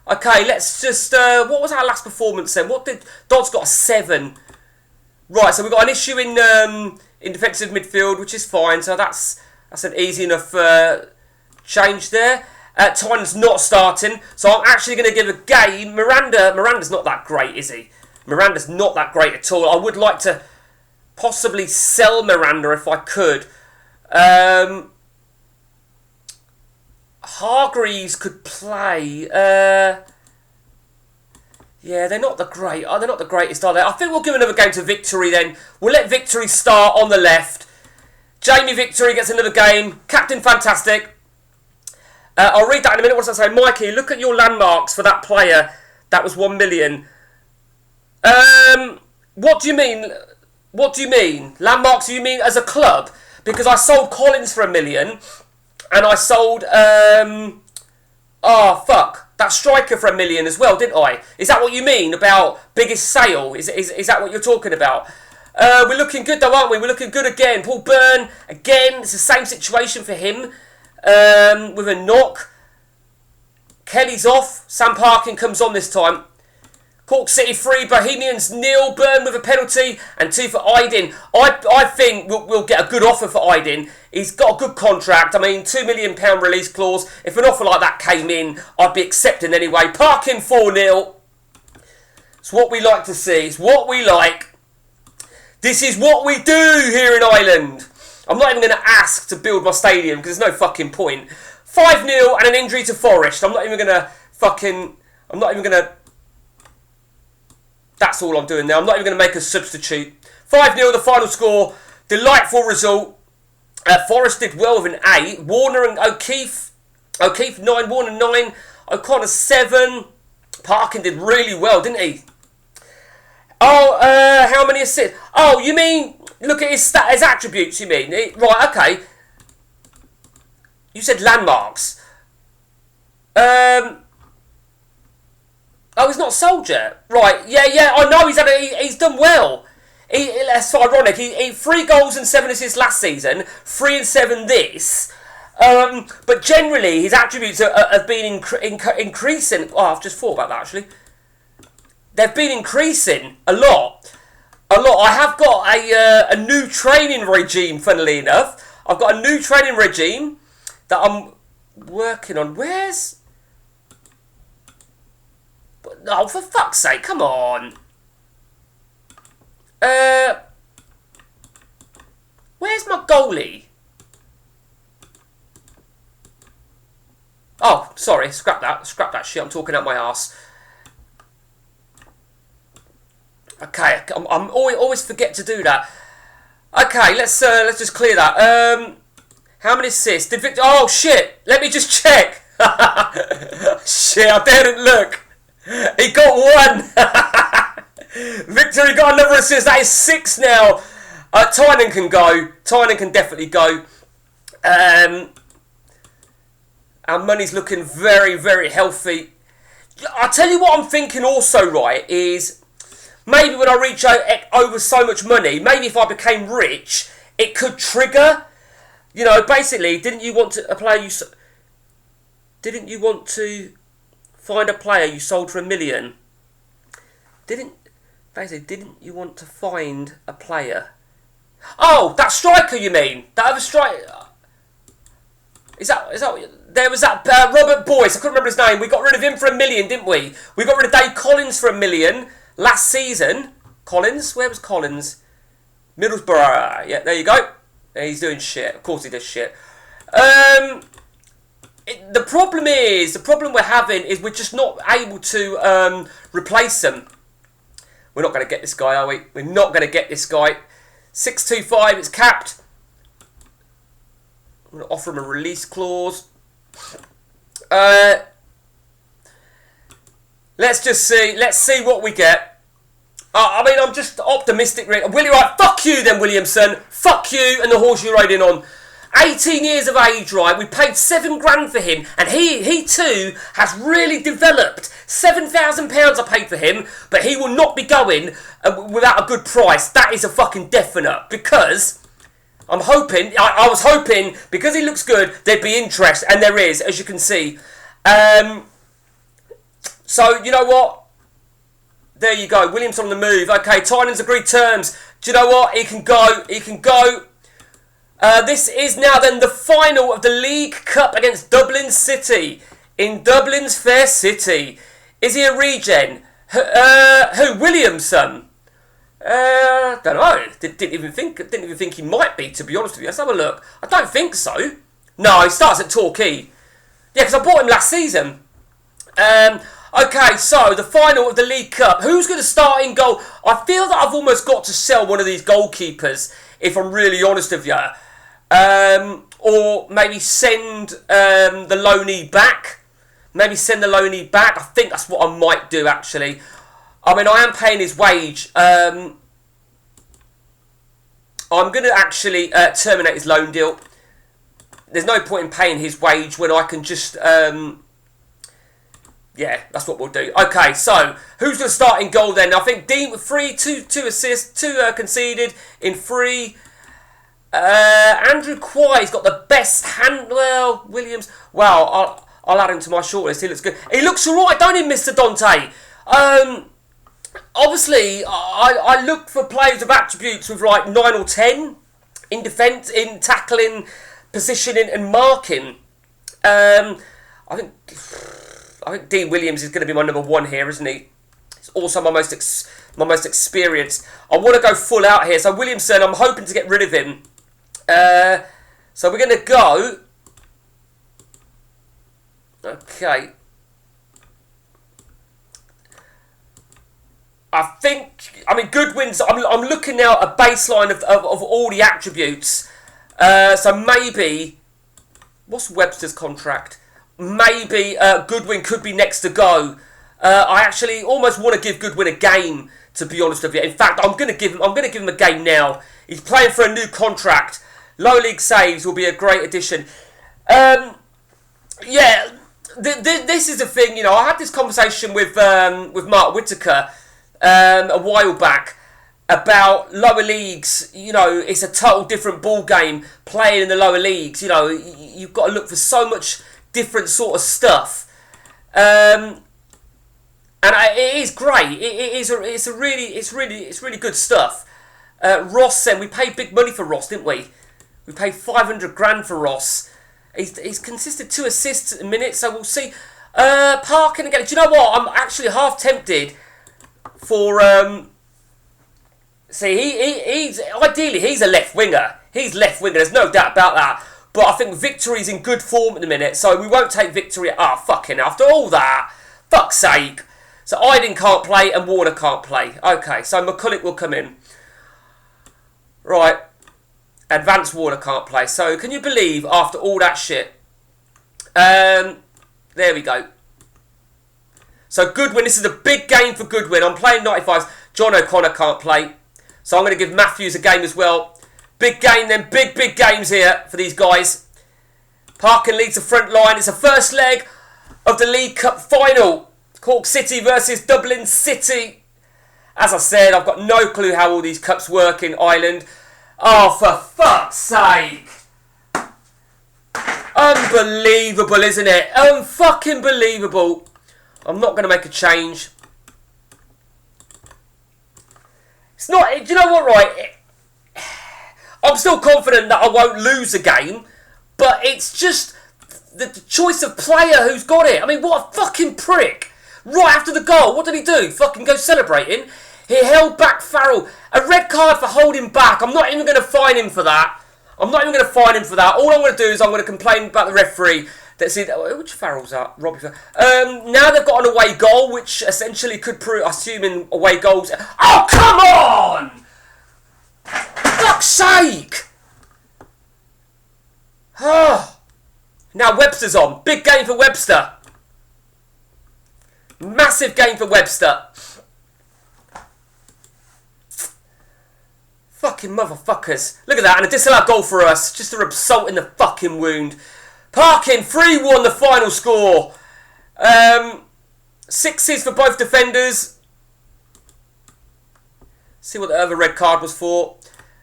Okay, let's just... what was our last performance then? What did... Dodd's got a 7. Right, so we've got an issue in defensive midfield, which is fine. So that's an easy enough change there. Tyne's not starting. So I'm actually going to give a game. Miranda's not that great, is he? Miranda's not that great at all. I would like to possibly sell Miranda if I could. Hargreaves could play. Yeah, they're not the great. They're not the greatest, are they? I think we'll give another game to Victory then. We'll let Victory start on the left. Jamie Victory gets another game. Captain Fantastic. I'll read that in a minute. What does that say? Mikey, look at your landmarks for that player. That was 1 million. What do you mean? What do you mean? Landmarks, do you mean as a club? Because I sold Collins for 1 million. And I sold, that striker for 1 million as well, didn't I? Is that what you mean about biggest sale? Is that what you're talking about? We're looking good though, aren't we? We're looking good again. Paul Byrne, again, it's the same situation for him. With a knock. Kelly's off. Sam Parkin comes on this time. Cork City 3, Bohemians 0, Byrne with a penalty, and 2 for Aydin. I think we'll get a good offer for Aydin. He's got a good contract. I mean, £2 million release clause. If an offer like that came in, I'd be accepting anyway. Parkin 4-0. It's what we like to see. It's what we like. This is what we do here in Ireland. I'm not even going to ask to build my stadium because there's no fucking point. 5-0 and an injury to Forest. I'm not even going to... That's all I'm doing now. I'm not even going to make a substitute. 5-0 the final score. Delightful result. Forest did well with an 8. Warner and O'Keefe 9. Warner 9. O'Connor 7. Parkin did really well, didn't he? Oh, how many assists? Oh, you mean... Look at his attributes, you mean? Right, okay. You said landmarks. Oh, he's not a soldier. Right, yeah, I know he's done well. That's ironic. He 3 goals and 7 assists last season, 3 and 7 this. But generally, his attributes have been increasing. Oh, I've just thought about that, actually. They've been increasing a lot. I have got a new training regime, funnily enough. I've got a new training regime that I'm working on. Where's... Oh, for fuck's sake, come on. Where's my goalie? Oh, sorry, scrap that shit, I'm talking out my arse. Okay, I'm always forget to do that. Okay, let's just clear that. How many assists? Did Victor... Oh, shit, let me just check. Shit, I didn't look. He got 1. Victor, he got another assist. That is 6 now. Tynan can go. Tynan can definitely go. Our money's looking very, very healthy. I'll tell you what I'm thinking also, right, is maybe when I reach over so much money, maybe if I became rich, it could trigger. You know, basically, didn't you want to find a player you sold for $1 million? Didn't you want to find a player? Oh, that striker you mean? That other striker? Is that there was that Robert Boyce? I couldn't remember his name. We got rid of him for $1 million, didn't we? We got rid of Dave Collins for $1 million last season. Collins? Where was Collins? Middlesbrough. Yeah, there you go. He's doing shit. Of course he does shit. The problem we're having is we're just not able to replace them. We're not going to get this guy, are we? We're not going to get this guy. 625, it's capped. I'm going to offer him a release clause. Let's just see. Let's see what we get. I mean, I'm just optimistic. Willie, right? Fuck you then, Williamson. Fuck you and the horse you're riding on. 18 years of age, right? We paid £7,000 for him, and he too has really developed. £7,000 I paid for him, but he will not be going without a good price. That is a fucking definite, because I'm hoping, I was hoping, because he looks good, there'd be interest, and there is, as you can see. So, you know what? There you go. Williams on the move. Okay, Tynan's agreed terms. Do you know what? He can go. He can go. This is now then the final of the League Cup against Dublin City in Dublin's Fair City. Is he a regen? Who? Williamson? Don't know. Didn't even think he might be, to be honest with you. Let's have a look. I don't think so. No, he starts at Torquay. Yeah, because I bought him last season. Okay, so the final of the League Cup. Who's going to start in goal? I feel that I've almost got to sell one of these goalkeepers, if I'm really honest with you. Or maybe send the loanee back. Maybe send the loanee back. I think that's what I might do, actually. I mean, I am paying his wage. I'm going to actually terminate his loan deal. There's no point in paying his wage when I can just... Yeah, that's what we'll do. Okay, so who's going to start in goal then? I think Dean with 2 assists, 2 conceded in 3. Andrew Quay's got the best hand. Well, Williams. Well, I'll add him to my shortlist. He looks good. He looks alright, don't he, Mr. Dante? Obviously, I look for players of attributes with like 9 or 10 in defence, in tackling, positioning, and marking. I think Dean Williams is going to be my number 1 here, isn't he? He's also my most experienced. I want to go full out here. So Williamson, I'm hoping to get rid of him. So we're going to go. Okay. I mean, Goodwin's. I'm looking now at a baseline of all the attributes. So maybe, what's Webster's contract? Maybe Goodwin could be next to go. I actually almost want to give Goodwin a game, to be honest with you. In fact, I'm going to give him a game now. He's playing for a new contract. Low league saves will be a great addition. Yeah, this is the thing. You know, I had this conversation with Mark Whittaker a while back about lower leagues. You know, it's a total different ball game playing in the lower leagues. You know, you've got to look for so much different sort of stuff, and it is great. It's really good stuff. Ross said we paid big money for Ross, didn't we? We paid 500 grand for Ross. He's consisted 2 assists at the minute, so we'll see. Parkin again. Do you know what? I'm actually half tempted for. See, he's ideally he's a left winger. He's left winger. There's no doubt about that. But I think Victory's in good form at the minute, so we won't take Victory. Fucking after all that, fuck's sake. So Iden can't play and Warner can't play. Okay, so McCulloch will come in. Right. Advanced Warner can't play. So can you believe after all that shit? There we go. So Goodwin, this is a big game for Goodwin. I'm playing 95s. John O'Connor can't play. So I'm going to give Matthews a game as well. Big game then. Big games here for these guys. Parkin leads the front line. It's the first leg of the League Cup final. Cork City versus Dublin City. As I said, I've got no clue how all these cups work in Ireland. Oh, for fuck's sake. Unbelievable, isn't it? Unfucking believable. I'm not going to make a change. It's not... Do you know what, right? I'm still confident that I won't lose a game. But it's just the choice of player who's got it. I mean, what a fucking prick. Right after the goal, what did he do? Fucking go celebrating? He held back Farrell. A red card for holding back. I'm not even going to fine him for that. All I'm going to do is I'm going to complain about the referee. That's it. Which Farrell's that? Robbie Farrell. Now they've got an away goal, which essentially could prove, assuming away goals. Oh, come on! Fuck's sake! Oh. Now Webster's on. Big game for Webster. Massive game for Webster. Fucking motherfuckers. Look at that. And a disallowed goal for us. Just a rub salt in the fucking wound. Parkin, 3-1 the final score. 6s for both defenders. See what the other red card was for.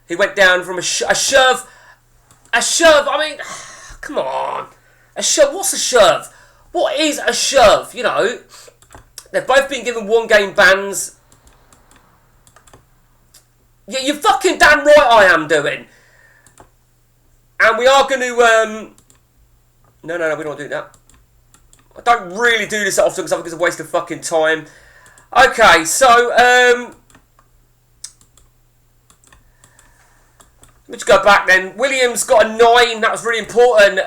He went down from a shove. A shove. I mean, come on. A shove. What's a shove? What is a shove? You know, they've both been given 1-game bans. Yeah, you're fucking damn right I am doing. And we are going to... No, we don't want to do that. I don't really do this often because I think it's a waste of fucking time. Okay, so... let's go back then. Williams got a 9. That was really important.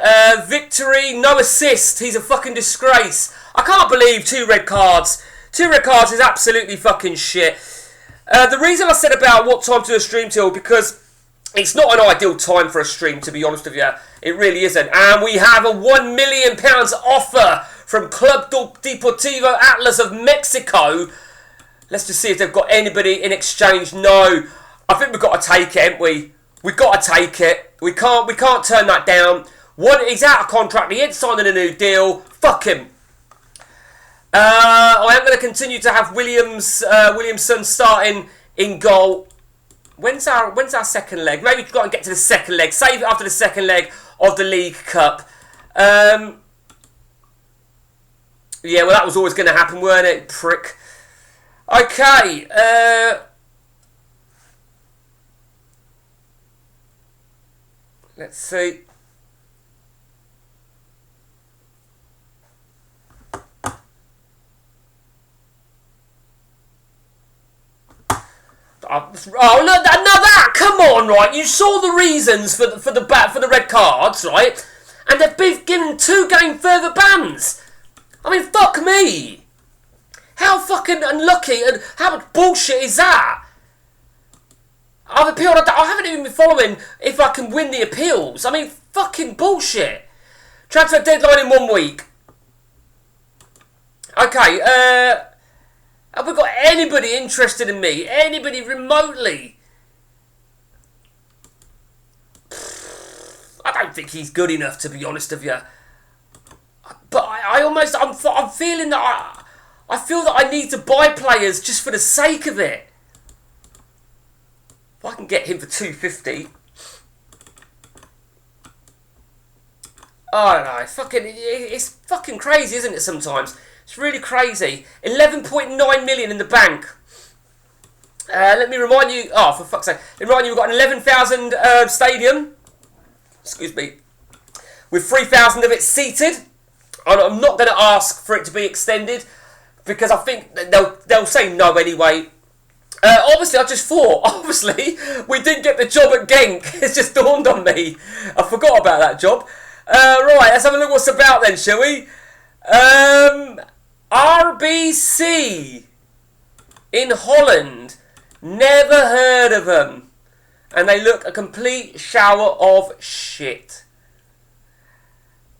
Victory, no assist. He's a fucking disgrace. I can't believe 2 red cards. 2 red cards is absolutely fucking shit. The reason I said about what time to do a stream till, because it's not an ideal time for a stream, to be honest with you. It really isn't. And we have a £1 million offer from Club Deportivo Atlas of Mexico. Let's just see if they've got anybody in exchange. No. I think we've got to take it, haven't we? We've got to take it. We can't turn that down. He's out of contract. He ain't signing a new deal. Fuck him. I am going to continue to have Williamson starting in goal. When's our second leg? Maybe we've got to get to the second leg. Save it after the second leg of the League Cup. Yeah, well, that was always going to happen, weren't it, prick? Okay. Let's see. Oh, look, now that, come on, right? You saw the reasons for the red cards, right? And they've been given 2 game further bans. I mean, fuck me. How fucking unlucky and how much bullshit is that? I've appealed. I haven't even been following if I can win the appeals. I mean, fucking bullshit. Transfer deadline in 1 week. Okay, have we got anybody interested in me? Anybody remotely? I don't think he's good enough, to be honest with you. But I'm feeling that I feel that I need to buy players just for the sake of it. If I can get him for 250. I don't know. It's fucking crazy, isn't it? Sometimes. It's really crazy. 11.9 million in the bank. Let me remind you... Oh, for fuck's sake. Let me remind you, we've got an 11,000 stadium. Excuse me. With 3,000 of it seated. I'm not going to ask for it to be extended. Because I think they'll say no anyway. Obviously, I just thought... Obviously, we didn't get the job at Genk. It's just dawned on me. I forgot about that job. Right, let's have a look what's about then, shall we? RBC in Holland. Never heard of them. And they look a complete shower of shit.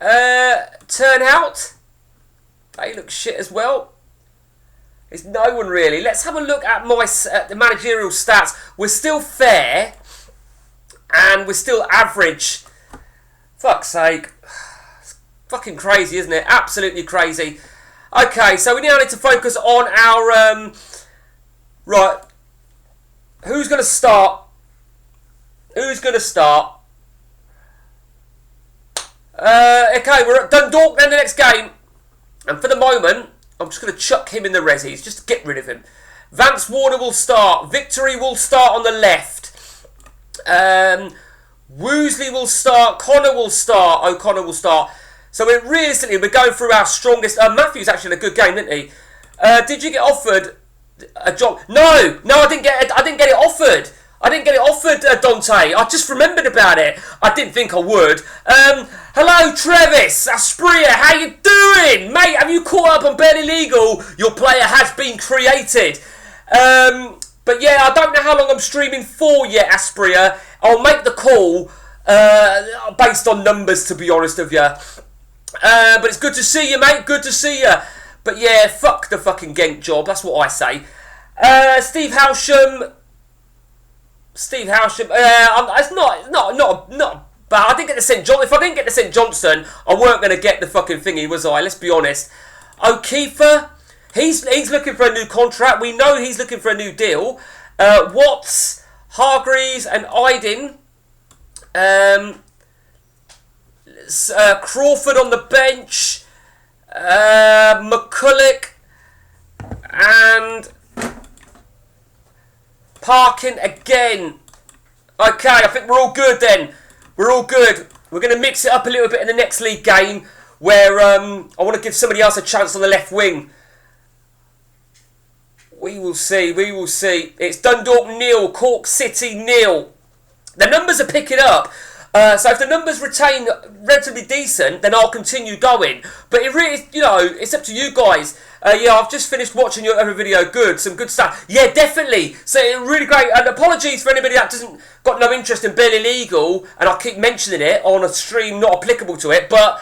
Turnout. They look shit as well. It's no one really. Let's have a look at the managerial stats. We're still fair. And we're still average. Fuck's sake. It's fucking crazy, isn't it? Absolutely crazy. Okay, so we now need to focus on our... right. Who's going to start? Who's going to start? Okay, we're at Dundalk then the next game. And for the moment, I'm just going to chuck him in the resis. Just to get rid of him. Vance Warner will start. Victory will start on the left. Woosley will start. Connor will start. O'Connor will start. So we're going through our strongest... Matthew's actually in a good game, didn't he? Did you get offered a job? No, I didn't get it offered. I didn't get it offered, Dante. I just remembered about it. I didn't think I would. Hello, Travis Aspria. How you doing? Mate, have you caught up on Barely Legal? Your player has been created. But yeah, I don't know how long I'm streaming for yet, Aspria. I'll make the call based on numbers, to be honest with you. But it's good to see you, mate. Good to see you. But yeah, fuck the fucking Genk job. That's what I say. Steve Howsham. It's not bad. I didn't get the St. John. If I didn't get the St. Johnstone, I weren't going to get the fucking thingy, was I? Let's be honest. O'Keefer. He's looking for a new contract. We know he's looking for a new deal. Watts, Hargreaves, and Aydin. Crawford on the bench. McCulloch and Parkin again. Okay, I think we're all good then. We're all good. We're going to mix it up a little bit in the next league game where I want to give somebody else a chance on the left wing. We will see. It's Dundalk 0, Cork City 0. The numbers are picking up. So if the numbers retain relatively decent, then I'll continue going. But it really, it's up to you guys. Yeah, I've just finished watching your other video. Good, some good stuff. Yeah, definitely. So really great. And apologies for anybody that doesn't got no interest in Barely Legal, and I keep mentioning it on a stream not applicable to it. But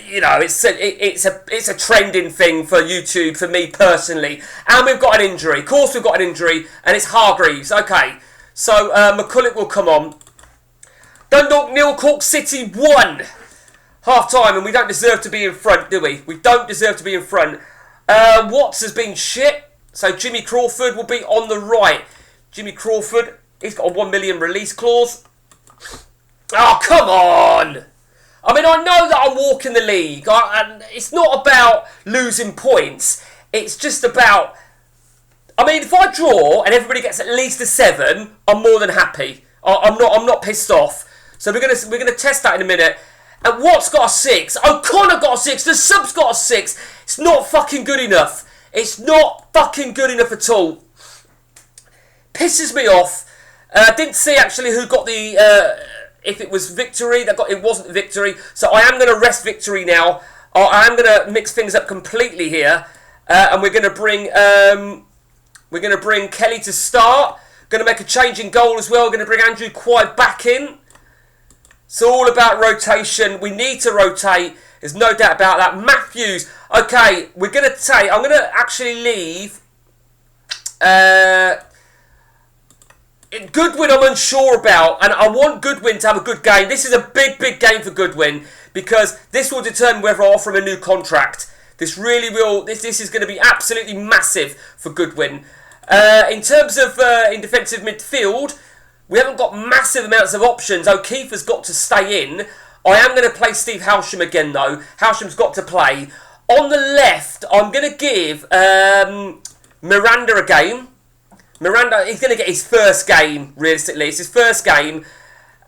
it's a trending thing for YouTube for me personally. And we've got an injury. Of course, we've got an injury, and it's Hargreaves. Okay, so McCulloch will come on. Dundalk 0, Cork City 1. Half time, and we don't deserve to be in front, do we? We don't deserve to be in front. Watts has been shit. So Jimmy Crawford will be on the right. Jimmy Crawford, he's got a 1 million release clause. Oh, come on. I mean, I know that I'm walking the league. And it's not about losing points. It's just about... I mean, if I draw and everybody gets at least a 7, I'm more than happy. I'm not pissed off. So we're gonna test that in a minute. And Watts got a 6. O'Connor got a 6. The sub's got a 6. It's not fucking good enough. It's not fucking good enough at all. Pisses me off. Didn't see actually who got the... if it was Victory. It wasn't Victory. So I am going to rest Victory now. I am going to mix things up completely here. And we're going to bring... we're going to bring Kelly to start. Going to make a change in goal as well. Going to bring Andrew Quide back in. It's all about rotation. We need to rotate. There's no doubt about that. Matthews. Okay, we're going to take... I'm going to actually leave... Goodwin I'm unsure about. And I want Goodwin to have a good game. This is a big, big game for Goodwin. Because this will determine whether I offer him a new contract. This really will... This is going to be absolutely massive for Goodwin. In terms of in defensive midfield... We haven't got massive amounts of options. O'Keefe has got to stay in. I am going to play Steve Halsham again, though. Halsham's got to play. On the left, I'm going to give Miranda a game. Miranda, he's going to get his first game, realistically. It's his first game.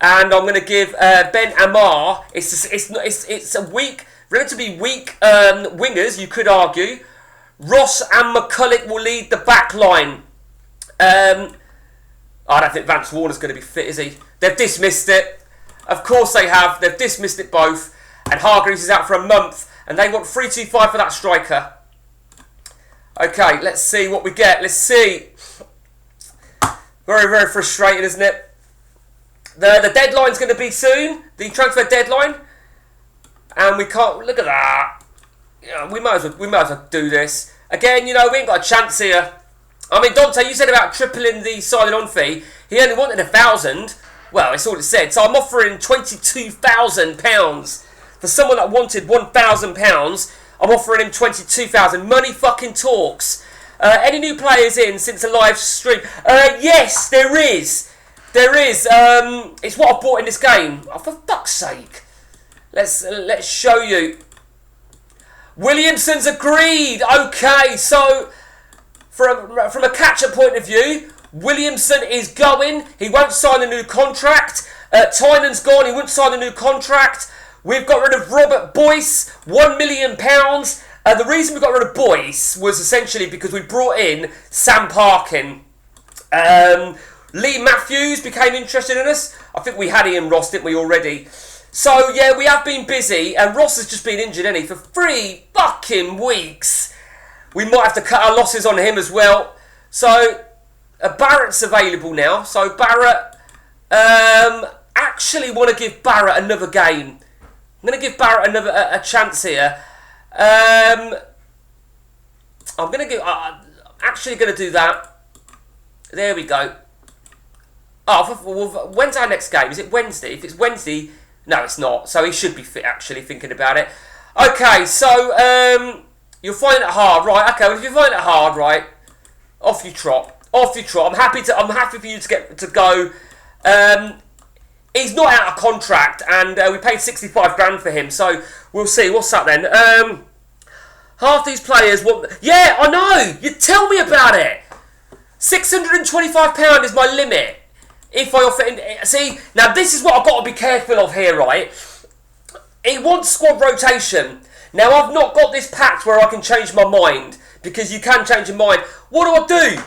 And I'm going to give Ben Amar. It's a weak, relatively weak wingers, you could argue. Ross and McCulloch will lead the back line. I don't think Vance Warner's going to be fit, is he? They've dismissed it. Of course they have. They've dismissed it both. And Hargreaves is out for a month. And they want 3-2-5 for that striker. Okay, let's see what we get. Let's see. Very, very frustrating, isn't it? The deadline's going to be soon. The transfer deadline. And we can't... Look at that. Yeah, we might as well do this. Again, you know, we ain't got a chance here. I mean, Dante, you said about tripling the signing-on fee. He only wanted 1,000. Well, it's all it said. So I'm offering £22,000 for someone that wanted £1,000. I'm offering him £22,000. Money fucking talks. Any new players in since the live stream? Yes, there is. There is. It's what I bought in this game. Oh, for fuck's sake. Let's show you. Williamson's agreed. Okay, so... From a catch-up point of view, Williamson is going. He won't sign a new contract. Tynan's gone. He won't sign a new contract. We've got rid of Robert Boyce, £1 million. The reason we got rid of Boyce was essentially because we brought in Sam Parkin. Lee Matthews became interested in us. I think we had Ian Ross, didn't we, already? So, yeah, we have been busy. And Ross has just been injured, hasn't he, for 3 fucking weeks. We might have to cut our losses on him as well. So, Barrett's available now. So, Barrett... actually want to give Barrett another game. I'm going to give Barrett a chance here. I'm actually going to do that. There we go. Oh, when's our next game? Is it Wednesday? If it's Wednesday... No, it's not. So, he should be fit, actually, thinking about it. Okay, so... You'll find it hard, right? Okay, well, if you find it hard, right, off you trot. Off you trot. I'm happy for you to go. He's not out of contract, and we paid 65 grand for him. So we'll see. What's that then? Half these players want. Yeah, I know. You tell me about it. £625 is my limit. If I offer it. See, now this is what I've got to be careful of here, right? He wants squad rotation. Now, I've not got this packed where I can change my mind. Because you can change your mind. What do I do?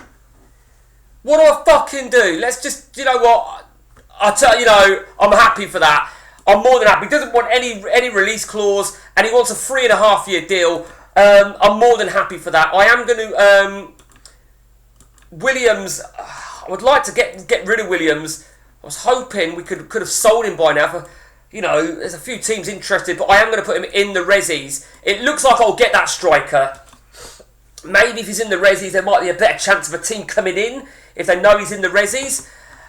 What do I fucking do? Let's just, you know what? I'll tell you know, I'm happy for that. I'm more than happy. He doesn't want any release clause. And he wants a 3.5-year deal. I'm more than happy for that. I am going to... Williams... I would like to get rid of Williams. I was hoping we could have sold him by now for... You know, there's a few teams interested, but I am going to put him in the resis. It looks like I'll get that striker. Maybe if he's in the resis, there might be a better chance of a team coming in if they know he's in the resis.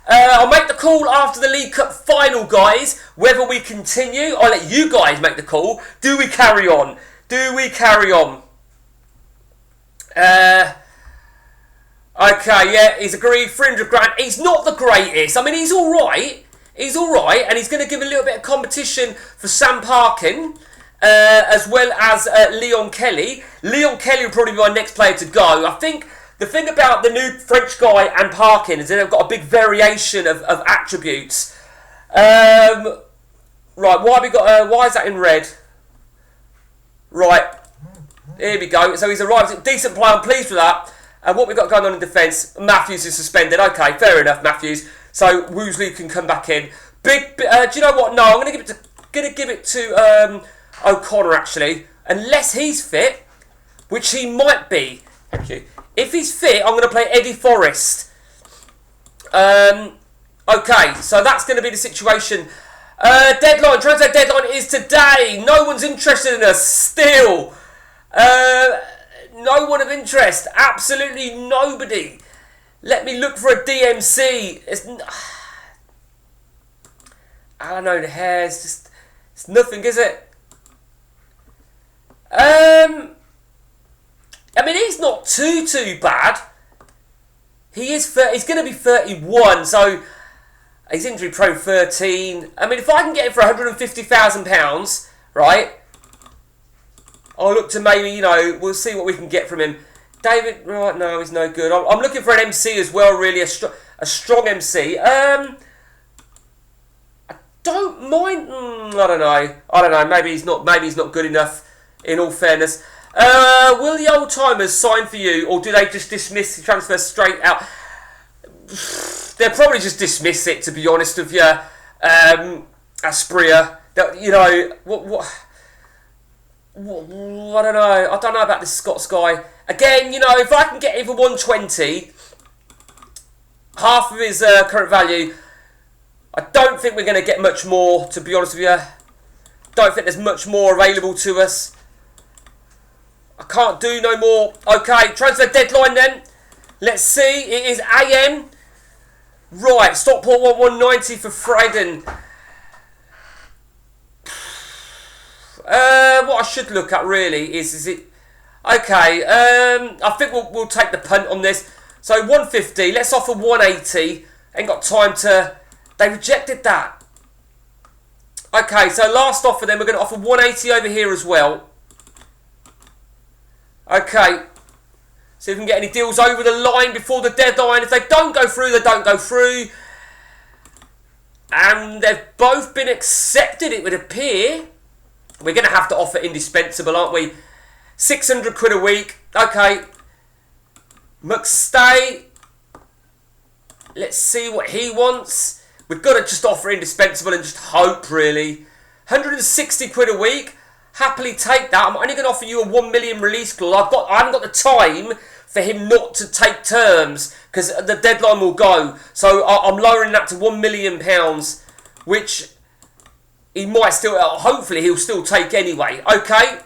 I'll make the call after the League Cup final, guys, whether we continue. I'll let you guys make the call. Do we carry on? Do we carry on? Okay, yeah, he's agreed, 300 grand. He's not the greatest. I mean, he's all right. He's all right, and he's going to give a little bit of competition for Sam Parkin, as well as Leon Kelly. Leon Kelly will probably be my next player to go. I think the thing about the new French guy and Parkin is that they've got a big variation of attributes. Right, why have we got? Why is that in red? Right, here we go. So he's arrived. Decent player. I'm pleased with that. And what we've got going on in defence, Matthews is suspended. Okay, fair enough, Matthews. So Woosley can come back in. Do you know what? No, I'm going to give it to O'Connor actually, unless he's fit, which he might be. Thank you. If he's fit, I'm going to play Eddie Forrest. Okay, so that's going to be the situation. Deadline, transfer deadline is today. No one's interested in us still. No one of interest. Absolutely nobody. Let me look for a DMC. I don't know, the hair is just... It's nothing, is it? I mean, he's not too bad. He's going to be 31, so... He's injury prone 13. I mean, if I can get it for £150,000, right... I'll look to maybe, you know, we'll see what we can get from him. David, right, no, he's no good. I'm looking for an MC as well, really, a strong MC. I don't mind. I don't know. Maybe he's not good enough. In all fairness, will the old timers sign for you, or do they just dismiss the transfer straight out? They'll probably just dismiss it. To be honest with you, Aspria. You know what? I don't know. I don't know about this Scots guy. Again, you know, if I can get him for 120, half of his current value, I don't think we're going to get much more, to be honest with you. Don't think there's much more available to us. I can't do no more. Okay, transfer deadline then. Let's see. It is AM. Right, Stockport 190 for Freyden. What I should look at really is it... Okay, I think we'll take the punt on this. So 150, let's offer 180. Ain't got time to... They rejected that. Okay, so last offer then, we're going to offer 180 over here as well. Okay. See if we can get any deals over the line before the deadline. If they don't go through, they don't go through. And they've both been accepted, it would appear. We're going to have to offer indispensable, aren't we? 600 quid a week. Okay. McStay. Let's see what he wants. We've got to just offer indispensable and just hope, really. 160 quid a week. Happily take that. I'm only going to offer you a 1 million release clause. I haven't got the time for him not to take terms because the deadline will go. So I'm lowering that to £1 million, which he might still, hopefully he'll still take anyway. Okay.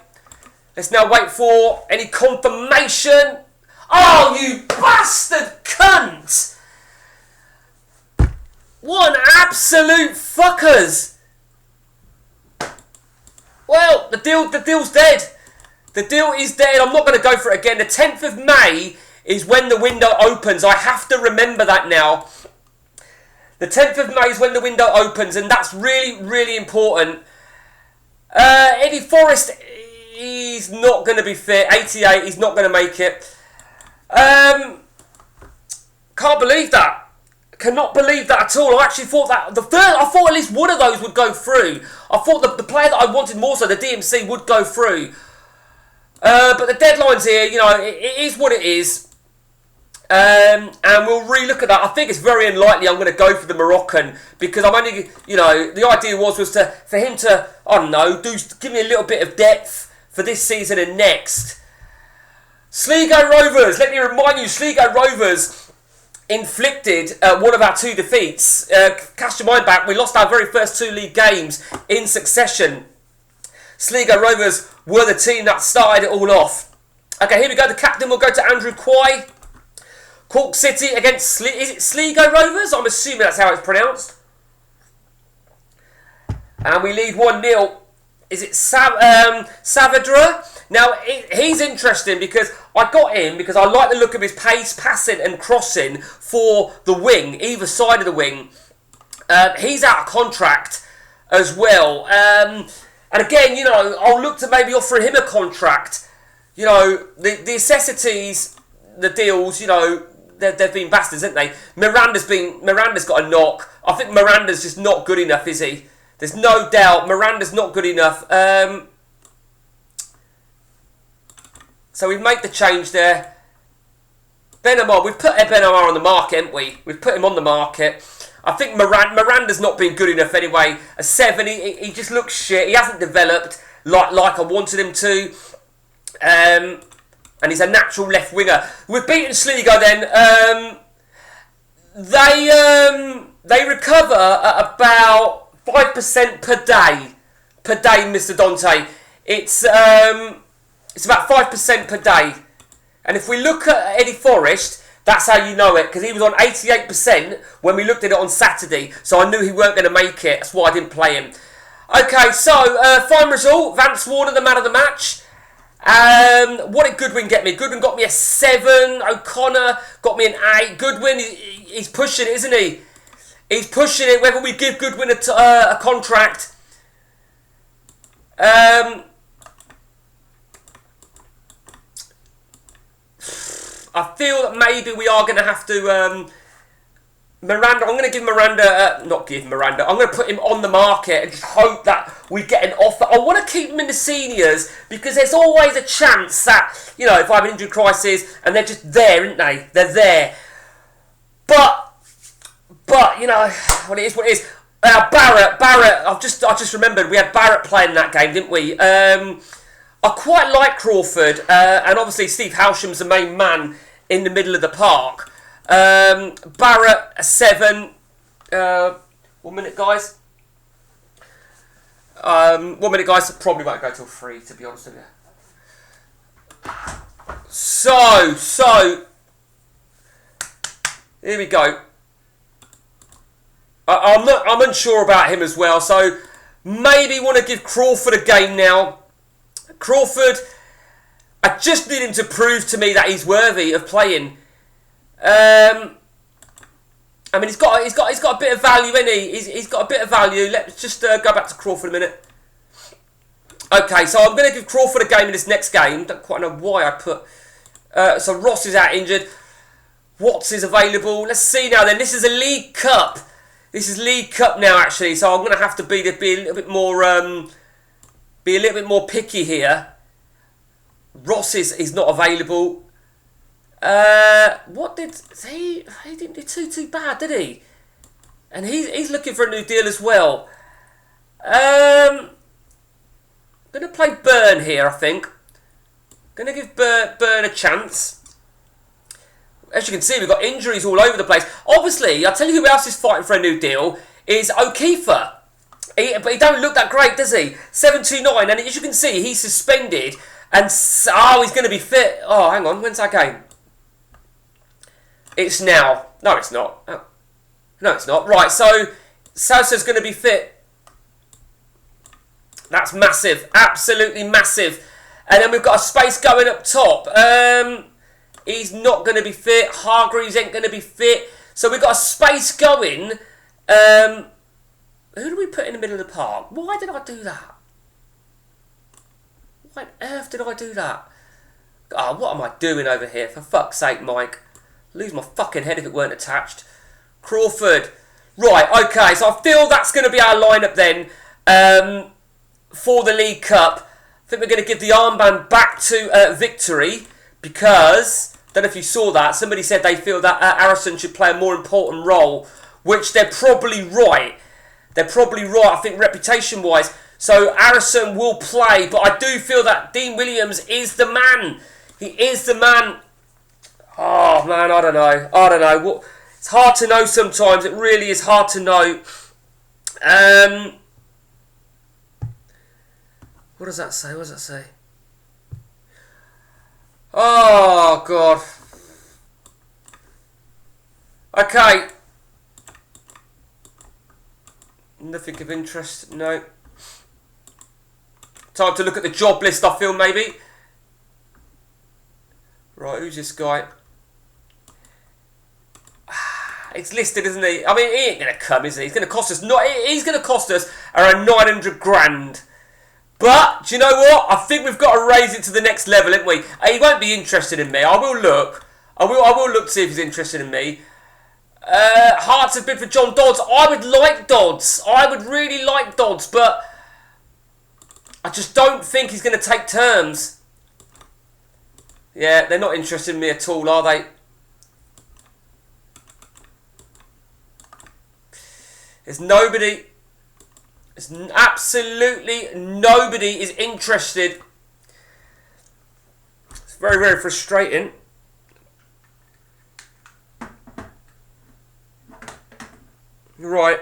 Let's now wait for any confirmation. Oh, you bastard cunt! What an absolute fuckers! Well, the deal's dead. The deal is dead. I'm not going to go for it again. The 10th of May is when the window opens. I have to remember that now. The 10th of May is when the window opens, and that's really, really important. Eddie Forrest, he's not going to be fit. 88, he's not going to make it. Can't believe that. Cannot believe that at all. I actually thought that I thought at least one of those would go through. I thought the player that I wanted more so, the DMC, would go through. But the deadline's here. You know, it is what it is. And we'll relook at that. I think it's very unlikely I'm going to go for the Moroccan because I'm only, you know, the idea was for him to, I don't know, give me a little bit of depth for this season and next. Sligo Rovers. Let me remind you, Sligo Rovers inflicted one of our two defeats. Cast your mind back, we lost our very first two league games in succession. Sligo Rovers were the team that started it all off. Okay, here we go. The captain will go to Andrew Quay. Cork City against is it Sligo Rovers? I'm assuming that's how it's pronounced. And we lead 1-0. Is it Savadra? Now, he's interesting because I got him because I like the look of his pace, passing and crossing for the wing, either side of the wing. He's out of contract as well. And again, you know, I'll look to maybe offer him a contract. You know, the necessities, the deals, you know, they've been bastards, haven't they? Miranda's got a knock. I think Miranda's just not good enough, is he? There's no doubt Miranda's not good enough. So we've made the change there. Benamar, we've put Benamar on the market, haven't we? We've put him on the market. I think Miranda's not been good enough anyway. A 7, he just looks shit. He hasn't developed like I wanted him to. And he's a natural left winger. We've beaten Sligo then. They recover at about 5% per day. Per day, Mr. Dante. It's about 5% per day. And if we look at Eddie Forrest, that's how you know it, because he was on 88% when we looked at it on Saturday. So I knew he weren't going to make it. That's why I didn't play him. Okay, so final result. Vance Warner, the man of the match. What did Goodwin get me? Goodwin got me a 7. O'Connor got me an 8. Goodwin, he's pushing it, isn't he? He's pushing it, whether we give Goodwin a contract. I feel that maybe we are going to have to... Miranda, I'm going to give Miranda... not give Miranda. I'm going to put him on the market and just hope that we get an offer. I want to keep him in the seniors because there's always a chance that, you know, if I have an injury crisis and they're just there, aren't they? They're there. But you know, what it is. Barrett, I just remembered we had Barrett playing that game, didn't we? I quite like Crawford, and obviously Steve Howsham's the main man in the middle of the park. Barrett, a 7. 1 minute, guys. 1 minute, guys. Probably won't go till 3, to be honest with you. So here we go. I'm unsure about him as well. So maybe want to give Crawford a game now. Crawford, I just need him to prove to me that he's worthy of playing. I mean, he's got a bit of value, isn't he? He's got a bit of value. Let's just go back to Crawford a minute. Okay, so I'm going to give Crawford a game in this next game. Don't quite know why I put... so Ross is out injured. Watts is available. Let's see now then. This is a League Cup. This is League Cup now, actually. So I'm going to have to be a little bit more picky here. Ross is not available. What did he didn't do too bad, did he? And he's looking for a new deal as well. I'm going to play Byrne here, I think. Going to give Byrne a chance. As you can see, we've got injuries all over the place. Obviously, I'll tell you who else is fighting for a new deal is O'Keefer. But he don't look that great, does he? 7-2-9, and as you can see, he's suspended. And he's going to be fit. Oh, hang on, when's that game? It's now. No, it's not. Oh. No, it's not. Right, so Sosa's going to be fit. That's massive. Absolutely massive. And then we've got a space going up top. He's not going to be fit. Hargreaves ain't going to be fit. So we've got a space going. Who do we put in the middle of the park? Why did I do that? Why on earth did I do that? Oh, what am I doing over here? For fuck's sake, Mike. Lose my fucking head if it weren't attached. Crawford. Right, okay. So I feel that's going to be our lineup then for the League Cup. I think we're going to give the armband back to Victory because, I don't know if you saw that, somebody said they feel that Harrison should play a more important role, which they're probably right. They're probably right, I think, reputation-wise. So Harrison will play, but I do feel that Dean Williams is the man. He is the man. Oh, man, I don't know. It's hard to know sometimes. It really is hard to know. What does that say? Oh, God. Okay. Nothing of interest, no. Time to look at the job list, I feel, maybe. Right, who's this guy? It's listed, isn't he? I mean, he ain't going to come, is he? He's going to cost us... He's going to cost us around 900 grand. But, do you know what? I think we've got to raise it to the next level, haven't we? He won't be interested in me. I will look. I will look to see if he's interested in me. Hearts have bid for John Dodds. I would like Dodds. I would really like Dodds, but I just don't think he's going to take terms. Yeah, they're not interested in me at all, are they? There's nobody. There's absolutely nobody is interested. It's very, very frustrating. Right.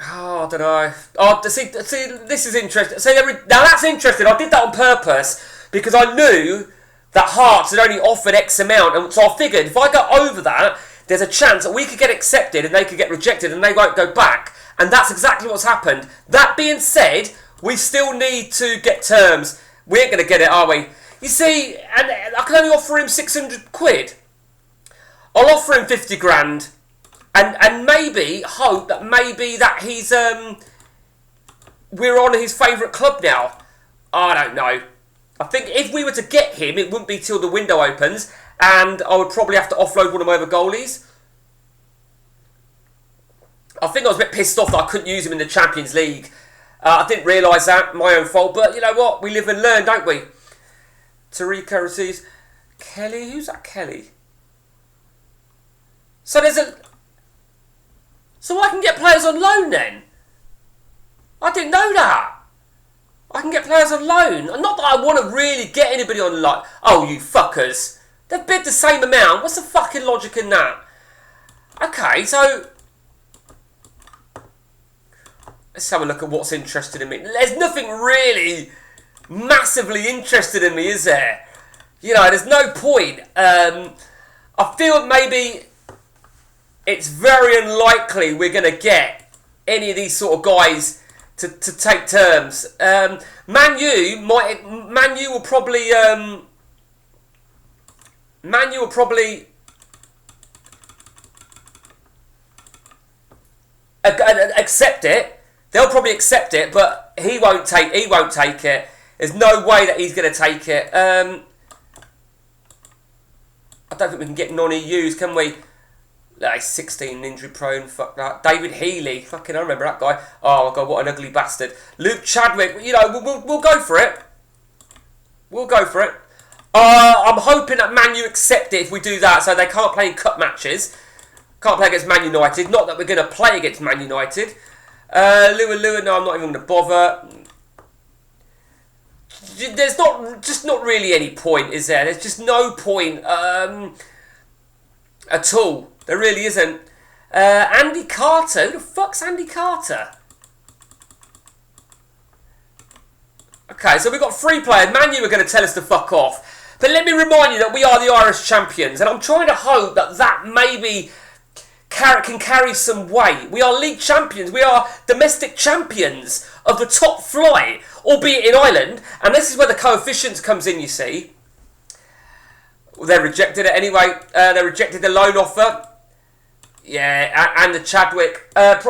Oh, I don't know. Oh, see, this is interesting. See, now that's interesting. I did that on purpose because I knew that Hearts had only offered X amount, and so I figured if I go over that, there's a chance that we could get accepted and they could get rejected and they won't go back. And that's exactly what's happened. That being said, we still need to get terms. We ain't going to get it, are we? You see, and I can only offer him 600 quid. I'll offer him 50 grand and maybe hope that maybe that he's we're on his favourite club now. I don't know. I think if we were to get him, it wouldn't be till the window opens, and I would probably have to offload one of my other goalies. I think I was a bit pissed off that I couldn't use him in the Champions League. I didn't realise that, my own fault, but you know what? We live and learn, don't we? Tariq receives Kelly. Who's that Kelly? So there's a... So I can get players on loan then? I didn't know that. I can get players on loan. Not that I want to really get anybody on loan. Oh, you fuckers. They've bid the same amount. What's the fucking logic in that? Okay, so... Let's have a look at what's interested in me. There's nothing really massively interested in me, is there? You know, there's no point. I feel maybe... It's very unlikely we're going to get any of these sort of guys to take terms. Man U will probably accept it. They'll probably accept it, but he won't take it. There's no way that he's going to take it. I don't think we can get non-EUs, can we? Like 16 injury prone, fuck that. David Healy, fucking I remember that guy. Oh my god, what an ugly bastard. Luke Chadwick, you know, we'll go for it. We'll go for it. I'm hoping that Man U accept it if we do that, so they can't play in cup matches. Can't play against Man United. Not that we're going to play against Man United. Lua, no, I'm not even going to bother. There's not really any point, is there? There's just no point at all. There really isn't. Andy Carter. Who the fuck's Andy Carter? Okay, so we've got 3 players. Man U are going to tell us to fuck off. But let me remind you that we are the Irish champions. And I'm trying to hope that that maybe can carry some weight. We are league champions. We are domestic champions of the top flight. Albeit in Ireland. And this is where the coefficients comes in, you see. Well, they rejected it anyway. They rejected the loan offer. Yeah, and the Chadwick. Okay.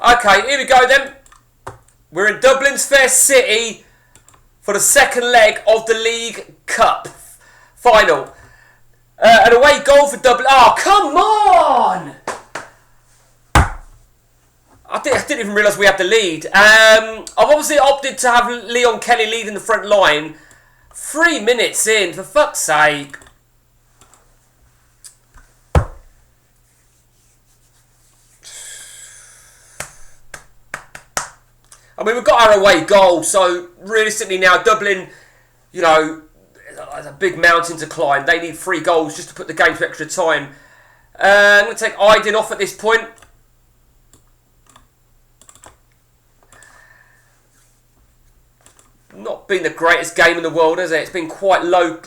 Okay, here we go then. We're in Dublin's Fair City for the second leg of the League Cup final. An away goal for Dublin. Oh, come on! I didn't even realise we had the lead. I've obviously opted to have Leon Kelly lead in the front line. 3 minutes in, for fuck's sake. I mean, we've got our away goal, so realistically now, Dublin, you know, it's a big mountain to climb. They need 3 goals just to put the game to extra time. I'm going to take Aydin off at this point. Not been the greatest game in the world, has it? It's been quite low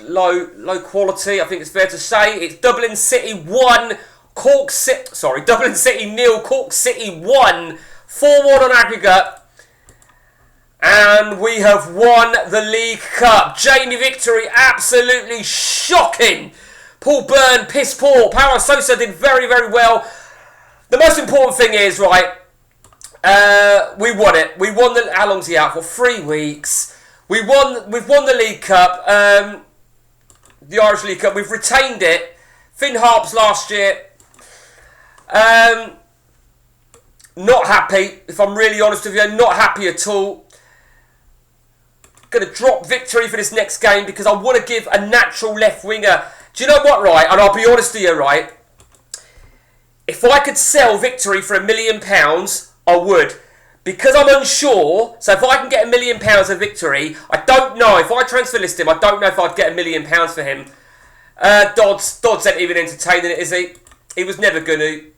quality, I think it's fair to say. It's Dublin City 1, Dublin City 0, Cork City 1, 4-1 on aggregate. And we have won the League Cup. Jamie Victory, absolutely shocking. Paul Byrne, piss poor. Paulo Sousa did very, very well. The most important thing is, right, we won it. We won the, how long's he out for? 3 weeks. We've won the League Cup, the Irish League Cup. We've retained it. Finn Harps last year. Not happy, if I'm really honest with you. Not happy at all. Going to drop Victory for this next game because I want to give a natural left winger. Do you know what, right? And I'll be honest with you, right? If I could sell Victory for £1 million, I would. Because I'm unsure, so if I can get £1 million of Victory, I don't know. If I transfer list him, I don't know if I'd get £1 million for him. Dodds ain't even entertaining it, is he? He was never going to.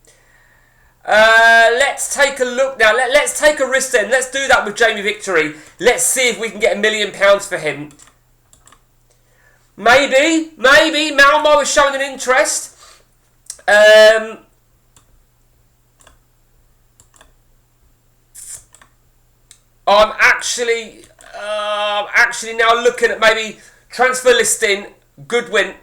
Let's take a look now. Let's take a risk then. Let's do that with Jamie Victory. Let's see if we can get £1 million for him. Maybe Malmo is showing an interest. I'm actually now looking at maybe transfer listing Goodwin.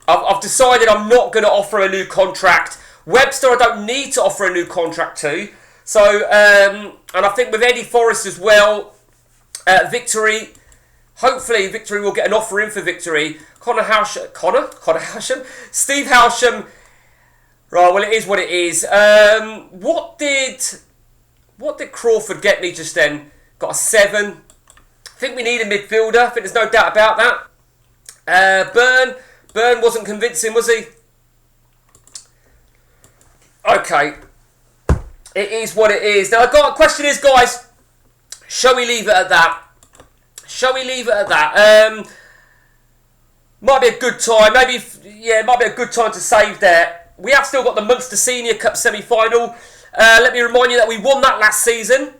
I've decided I'm not going to offer a new contract. Webster, I don't need to offer a new contract to. So, and I think with Eddie Forrest as well, Victory, hopefully Victory will get an offer in for Victory. Connor Howsham? Steve Howsham. Right, well, it is what it is. What did Crawford get me just then? Got a 7. I think we need a midfielder. I think there's no doubt about that. Byrne wasn't convincing, was he? Okay. It is what it is. Now, I've got a question is, guys, shall we leave it at that? Shall we leave it at that? Might be a good time. Maybe, yeah, it might be a good time to save there. We have still got the Munster Senior Cup semi-final. Let me remind you that we won that last season.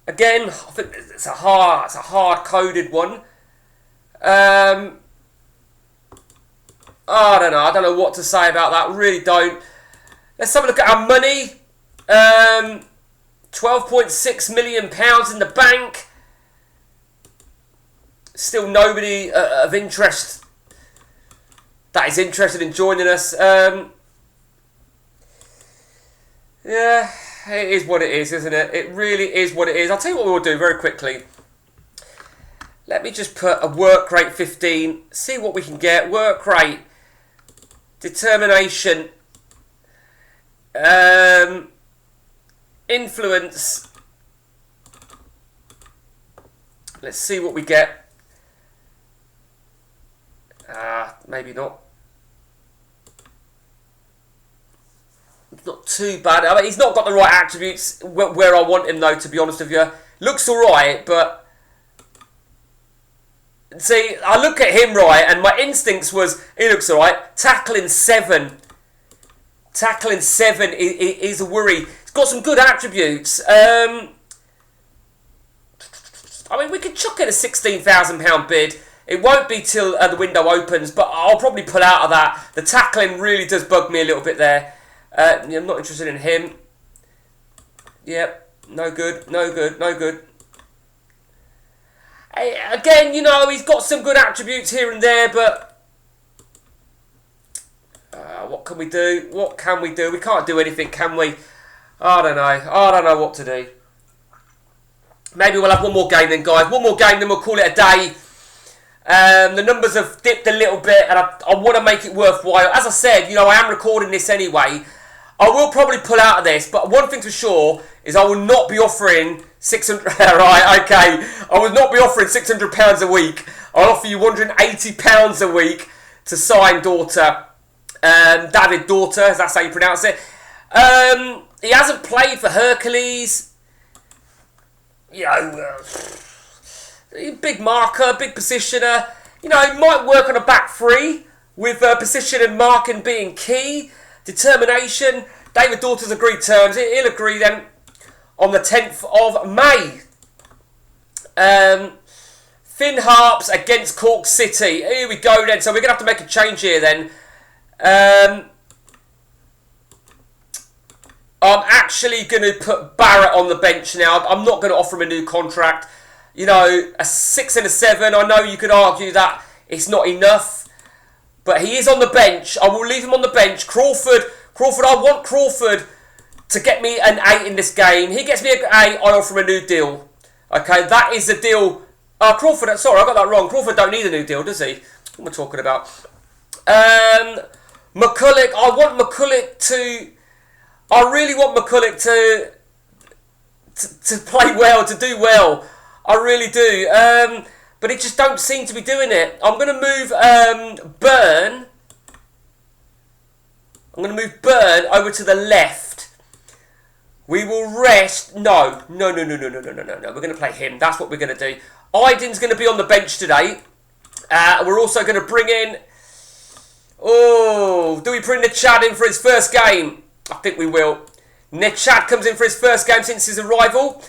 Again, I think it's a hard-coded one. I don't know. I don't know what to say about that. Really don't. Let's have a look at our money. £12.6 million in the bank. Still nobody of interest that is interested in joining us. Yeah, it is what it is, isn't it? It really is what it is. I'll tell you what we'll do very quickly. Let me just put a work rate 15. See what we can get. Work rate. Determination. Influence. Let's see what we get. Maybe not. It's not too bad. I mean, he's not got the right attributes where I want him, though, to be honest with you. Looks alright, but... See, I look at him, right, and my instincts was, he looks alright. Tackling 7. Tackling 7 is a worry. He's got some good attributes. I mean, we could chuck in a £16,000 bid. It won't be till the window opens, but I'll probably pull out of that. The tackling really does bug me a little bit there. I'm not interested in him. Yep, no good, no good, no good. Again, you know, he's got some good attributes here and there, but what can we do? What can we do? We can't do anything, can we? I don't know. I don't know what to do. Maybe we'll have one more game then, guys. One more game, then we'll call it a day. The numbers have dipped a little bit, and I want to make it worthwhile. As I said, you know, I am recording this anyway. I will probably pull out of this, but one thing for sure is I will not be offering 600. Right, okay. I will not be offering £600 a week. I'll offer you £180 a week to sign Daughter. David Daughter, as that's how you pronounce it. He hasn't played for Hercules. You know, big marker, big positioner. You know, he might work on a back three with position and marking being key. Determination. David Daughter's agreed terms. He'll agree then on the 10th of May. Finn Harps against Cork City. Here we go then. So we're going to have to make a change here then. I'm actually going to put Barrett on the bench now. I'm not going to offer him a new contract. You know, a 6 and a 7. I know you could argue that it's not enough. But he is on the bench. I will leave him on the bench. Crawford, I want Crawford to get me an 8 in this game. He gets me an 8, I offer him a new deal. Okay, that is the deal. Crawford, sorry, I got that wrong. Crawford don't need a new deal, does he? What am I talking about? McCulloch, I really want McCulloch to play well, to do well. I really do. But he just don't seem to be doing it. I'm going to move Burn. I'm going to move Burn over to the left. We will rest. No. We're going to play him. That's what we're going to do. Idin's going to be on the bench today. We're also going to bring in... Oh, do we bring Chad in for his first game? I think we will. Chad comes in for his first game since his arrival.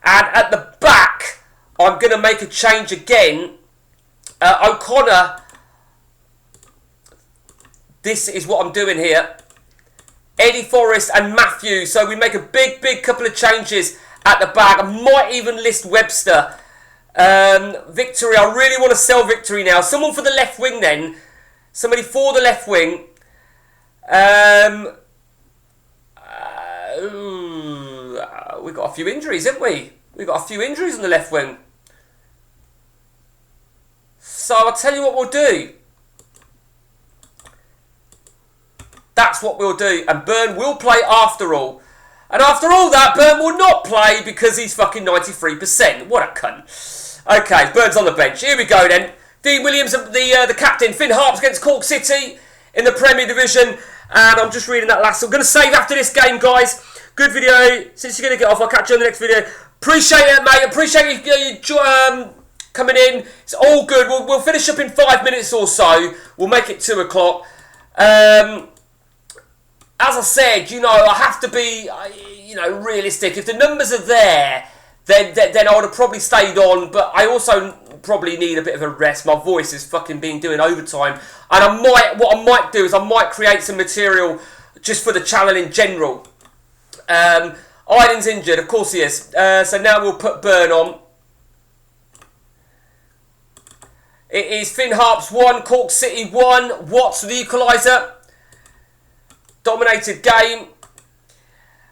And at the back, I'm going to make a change again. O'Connor. This is what I'm doing here. Eddie Forrest and Matthew. So we make a big couple of changes at the back. I might even list Webster. Victory. I really want to sell Victory now. Someone for the left wing then. Somebody for the left wing. We've got a few injuries, haven't we? We've got a few injuries on the left wing. So I'll tell you what we'll do. That's what we'll do. And Burn will play after all. And after all that, Burn will not play because he's fucking 93%. What a cunt. Okay, Burn's on the bench. Here we go then. Dean Williams, the captain. Finn Harps against Cork City in the Premier Division. And I'm just reading that last. I'm going to save after this game, guys. Good video. Since you're going to get off, I'll catch you on the next video. Appreciate it, mate. Appreciate you coming in. It's all good. We'll finish up in 5 minutes or so. We'll make it 2 o'clock. As I said, you know, I have to be, realistic. If the numbers are there, then I would have probably stayed on. But I also probably need a bit of a rest. My voice is fucking doing overtime. And what I might do is I might create some material just for the channel in general. Idin's injured, of course he is. So now we'll put Burn on. It is Finn Harps 1, Cork City 1. Watts the equaliser. Dominated game.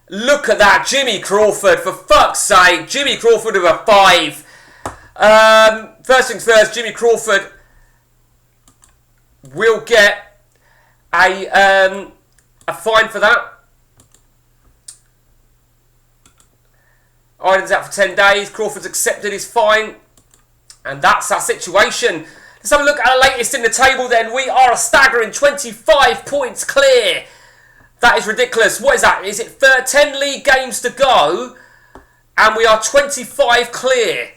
Look at that, Jimmy Crawford, for fuck's sake. Jimmy Crawford with a 5. First things first, Jimmy Crawford will get a fine for that. Idin's out for 10 days. Crawford's accepted his fine. And that's our situation. Let's have a look at our latest in the table then. We are a staggering 25 points clear. That is ridiculous. What is that? Is it 10 league games to go? And we are 25 clear.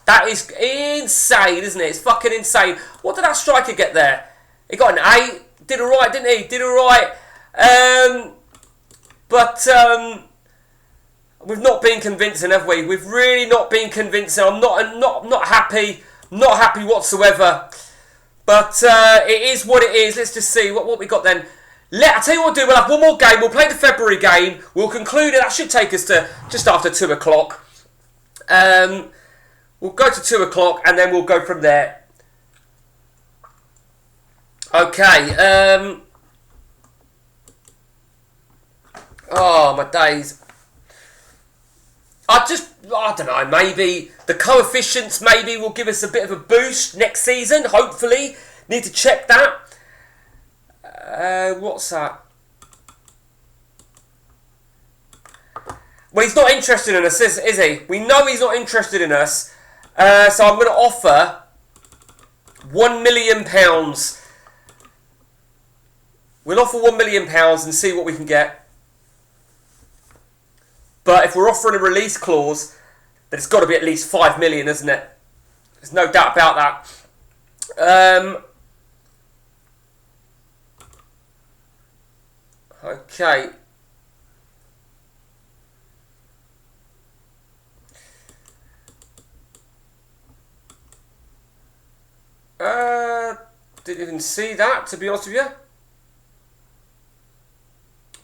That is insane, isn't it? It's fucking insane. What did that striker get there? He got an 8. Did alright, didn't he? Did alright. We've not been convincing, have we? We've really not been convincing. I'm not happy. Not happy whatsoever. But it is what it is. Let's just see what we got then. I'll tell you what we'll do. We'll have one more game. We'll play the February game. We'll conclude it. That should take us to just after 2 o'clock. We'll go to 2 o'clock and then we'll go from there. Okay. Oh, my days. I don't know, maybe the coefficients maybe will give us a bit of a boost next season, hopefully. Need to check that. What's that? Well, he's not interested in us, is he? We know he's not interested in us. So I'm going to offer £1 million. We'll offer £1 million and see what we can get. But if we're offering a release clause, then it's got to be at least 5 million, isn't it? There's no doubt about that. Okay. Didn't even see that, to be honest with you.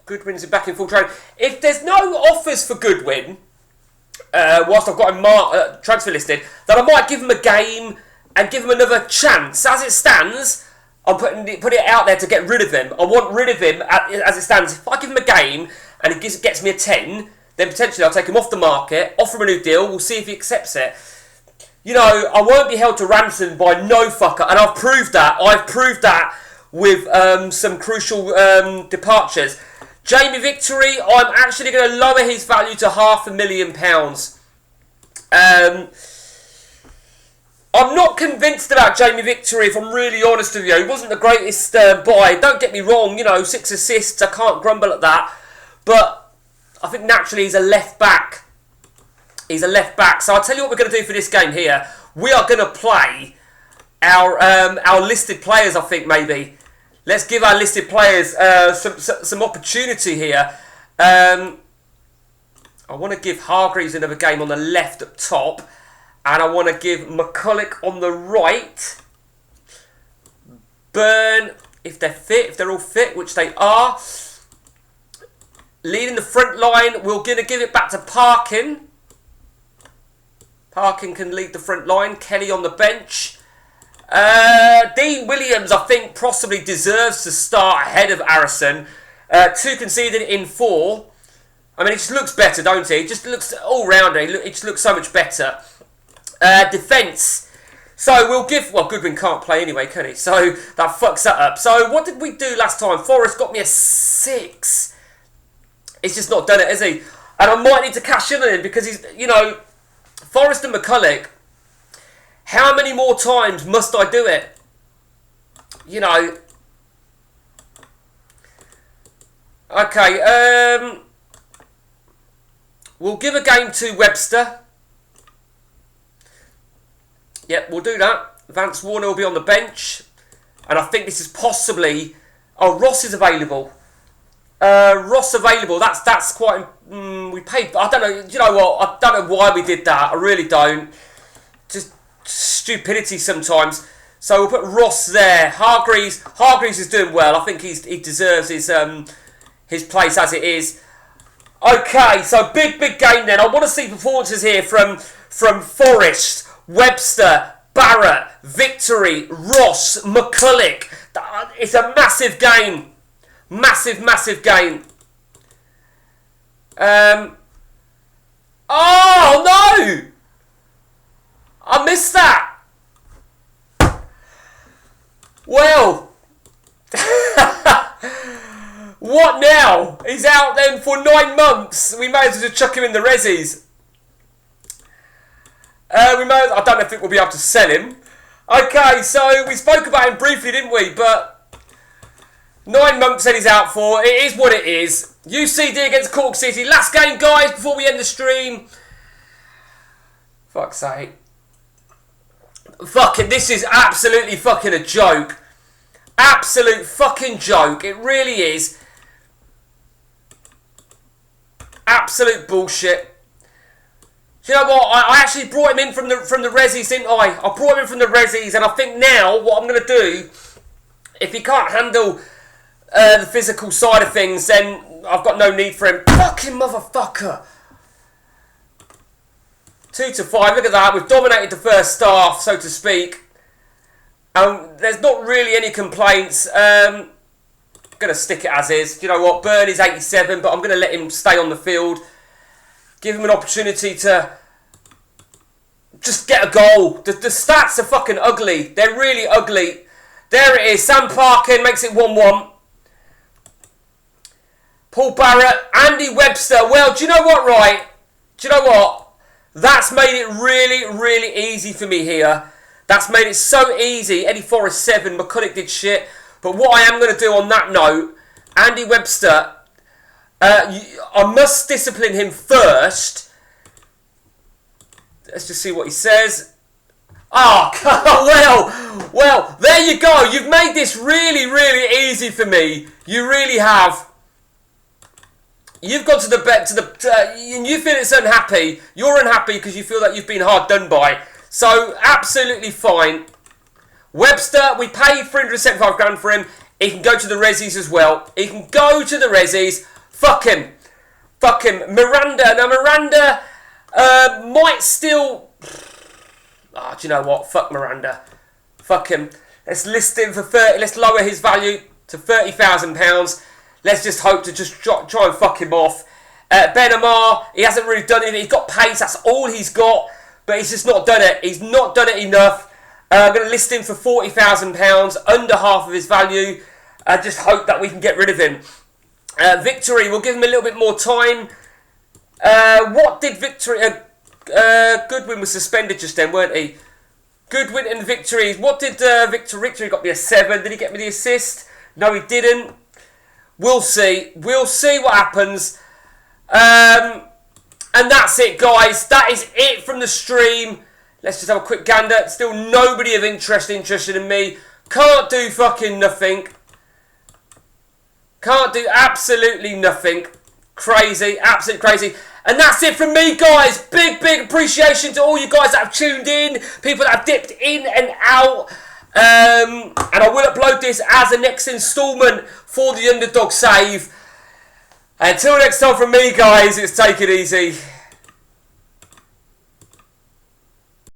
Goodwin's back in full training. If there's no offers for Goodwin, whilst I've got him transfer listed, then I might give him a game and give him another chance. As it stands, I'm putting it out there to get rid of him. I want rid of him as it stands. If I give him a game and he gets me a 10, then potentially I'll take him off the market, offer him a new deal, we'll see if he accepts it. You know, I won't be held to ransom by no fucker, and I've proved that. I've proved that with some crucial departures. Jamie Victory, I'm actually going to lower his value to £500,000. I'm not convinced about Jamie Victory, if I'm really honest with you. He wasn't the greatest buy. Don't get me wrong, you know, 6 assists, I can't grumble at that. But I think naturally he's a left back. He's a left back. So I'll tell you what we're going to do for this game here. We are going to play our listed players, I think, maybe. Let's give our listed players some opportunity here. I want to give Hargreaves another game on the left up top. And I want to give McCulloch on the right. Burn, if they're fit, if they're all fit, which they are. Leading the front line, we're going to give it back to Parkin. Parkin can lead the front line. Kelly on the bench. Dean Williams, I think, possibly deserves to start ahead of Harrison. 2 conceded in 4. I mean, it just looks better, don't he? It just looks all-rounder. It just looks so much better. Defence. So we'll give... Well, Goodwin can't play anyway, can he? So that fucks that up. So what did we do last time? Forrest got me a 6. He's just not done it, has he? And I might need to cash in on him because he's... You know, Forrest and McCulloch... How many more times must I do it? You know. Okay, we'll give a game to Webster. Yep, we'll do that. Vance Warner will be on the bench. And I think this is possibly... Oh, Ross is available. Ross available. That's quite... we paid... I don't know... You know what? I don't know why we did that. I really don't. Just... stupidity sometimes. So we'll put Ross there. Hargreaves is doing well. I think he deserves his place as it is. Okay, so big game then. I want to see performances here from Forrest, Webster, Barrett, Victory, Ross, McCulloch. It's a massive game. Massive game. Oh no! I missed that. Well, what now? He's out then for 9 months. We may as well just chuck him in the resis. I don't know if we'll be able to sell him. Okay, so we spoke about him briefly, didn't we? But 9 months that he's out for. It is what it is. UCD against Cork City. Last game, guys, before we end the stream. Fuck's sake. Fucking, this is absolutely fucking a joke. Absolute fucking joke. It really is. Absolute bullshit. Do you know what? I actually brought him in from the resis, didn't I? I brought him in from the resis, and I think now what I'm going to do, if he can't handle the physical side of things, then I've got no need for him. Fucking motherfucker. 2-5, look at that. We've dominated the first half, so to speak. There's not really any complaints. I'm going to stick it as is. Do you know what? Burn is 87, but I'm going to let him stay on the field. Give him an opportunity to just get a goal. The stats are fucking ugly. They're really ugly. There it is. Sam Parkin makes it 1-1. Paul Barrett, Andy Webster. Well, do you know what, right? Do you know what? That's made it really easy for me here. That's made it so easy. Eddie Forrest 7, McCulloch did shit. But what I am going to do on that note, Andy Webster, I must discipline him first. Let's just see what he says. Oh, well, there you go. You've made this really easy for me. You really have. You've gone to the bet and you feel it's unhappy. You're unhappy because you feel that you've been hard done by. So absolutely fine. Webster, we paid 375 grand for him. He can go to the resis as well. He can go to the resis. Fuck him. Fuck him. Miranda. Now, Miranda might still... Oh, do you know what? Fuck Miranda. Fuck him. Let's list him for 30. Let's lower his value to £30,000. Let's just hope to just try and fuck him off. Benamar, he hasn't really done anything. He's got pace. That's all he's got. But he's just not done it. He's not done it enough. I'm going to list him for £40,000. Under half of his value. I just hope that we can get rid of him. Victory, we'll give him a little bit more time. What did Victory... Goodwin was suspended just then, weren't he? Goodwin and Victory. What did Victory got me a 7? Did he get me the assist? No, he didn't. We'll see. We'll see what happens. And that's it, guys. That is it from the stream. Let's just have a quick gander. Still nobody of interest interested in me. Can't do fucking nothing. Can't do absolutely nothing. Crazy. Absolutely crazy. And that's it from me, guys. Big, big appreciation to all you guys that have tuned in. People that have dipped in and out. And I will upload this as a next instalment for the Underdog save. Until next time from me, guys, it's take it easy.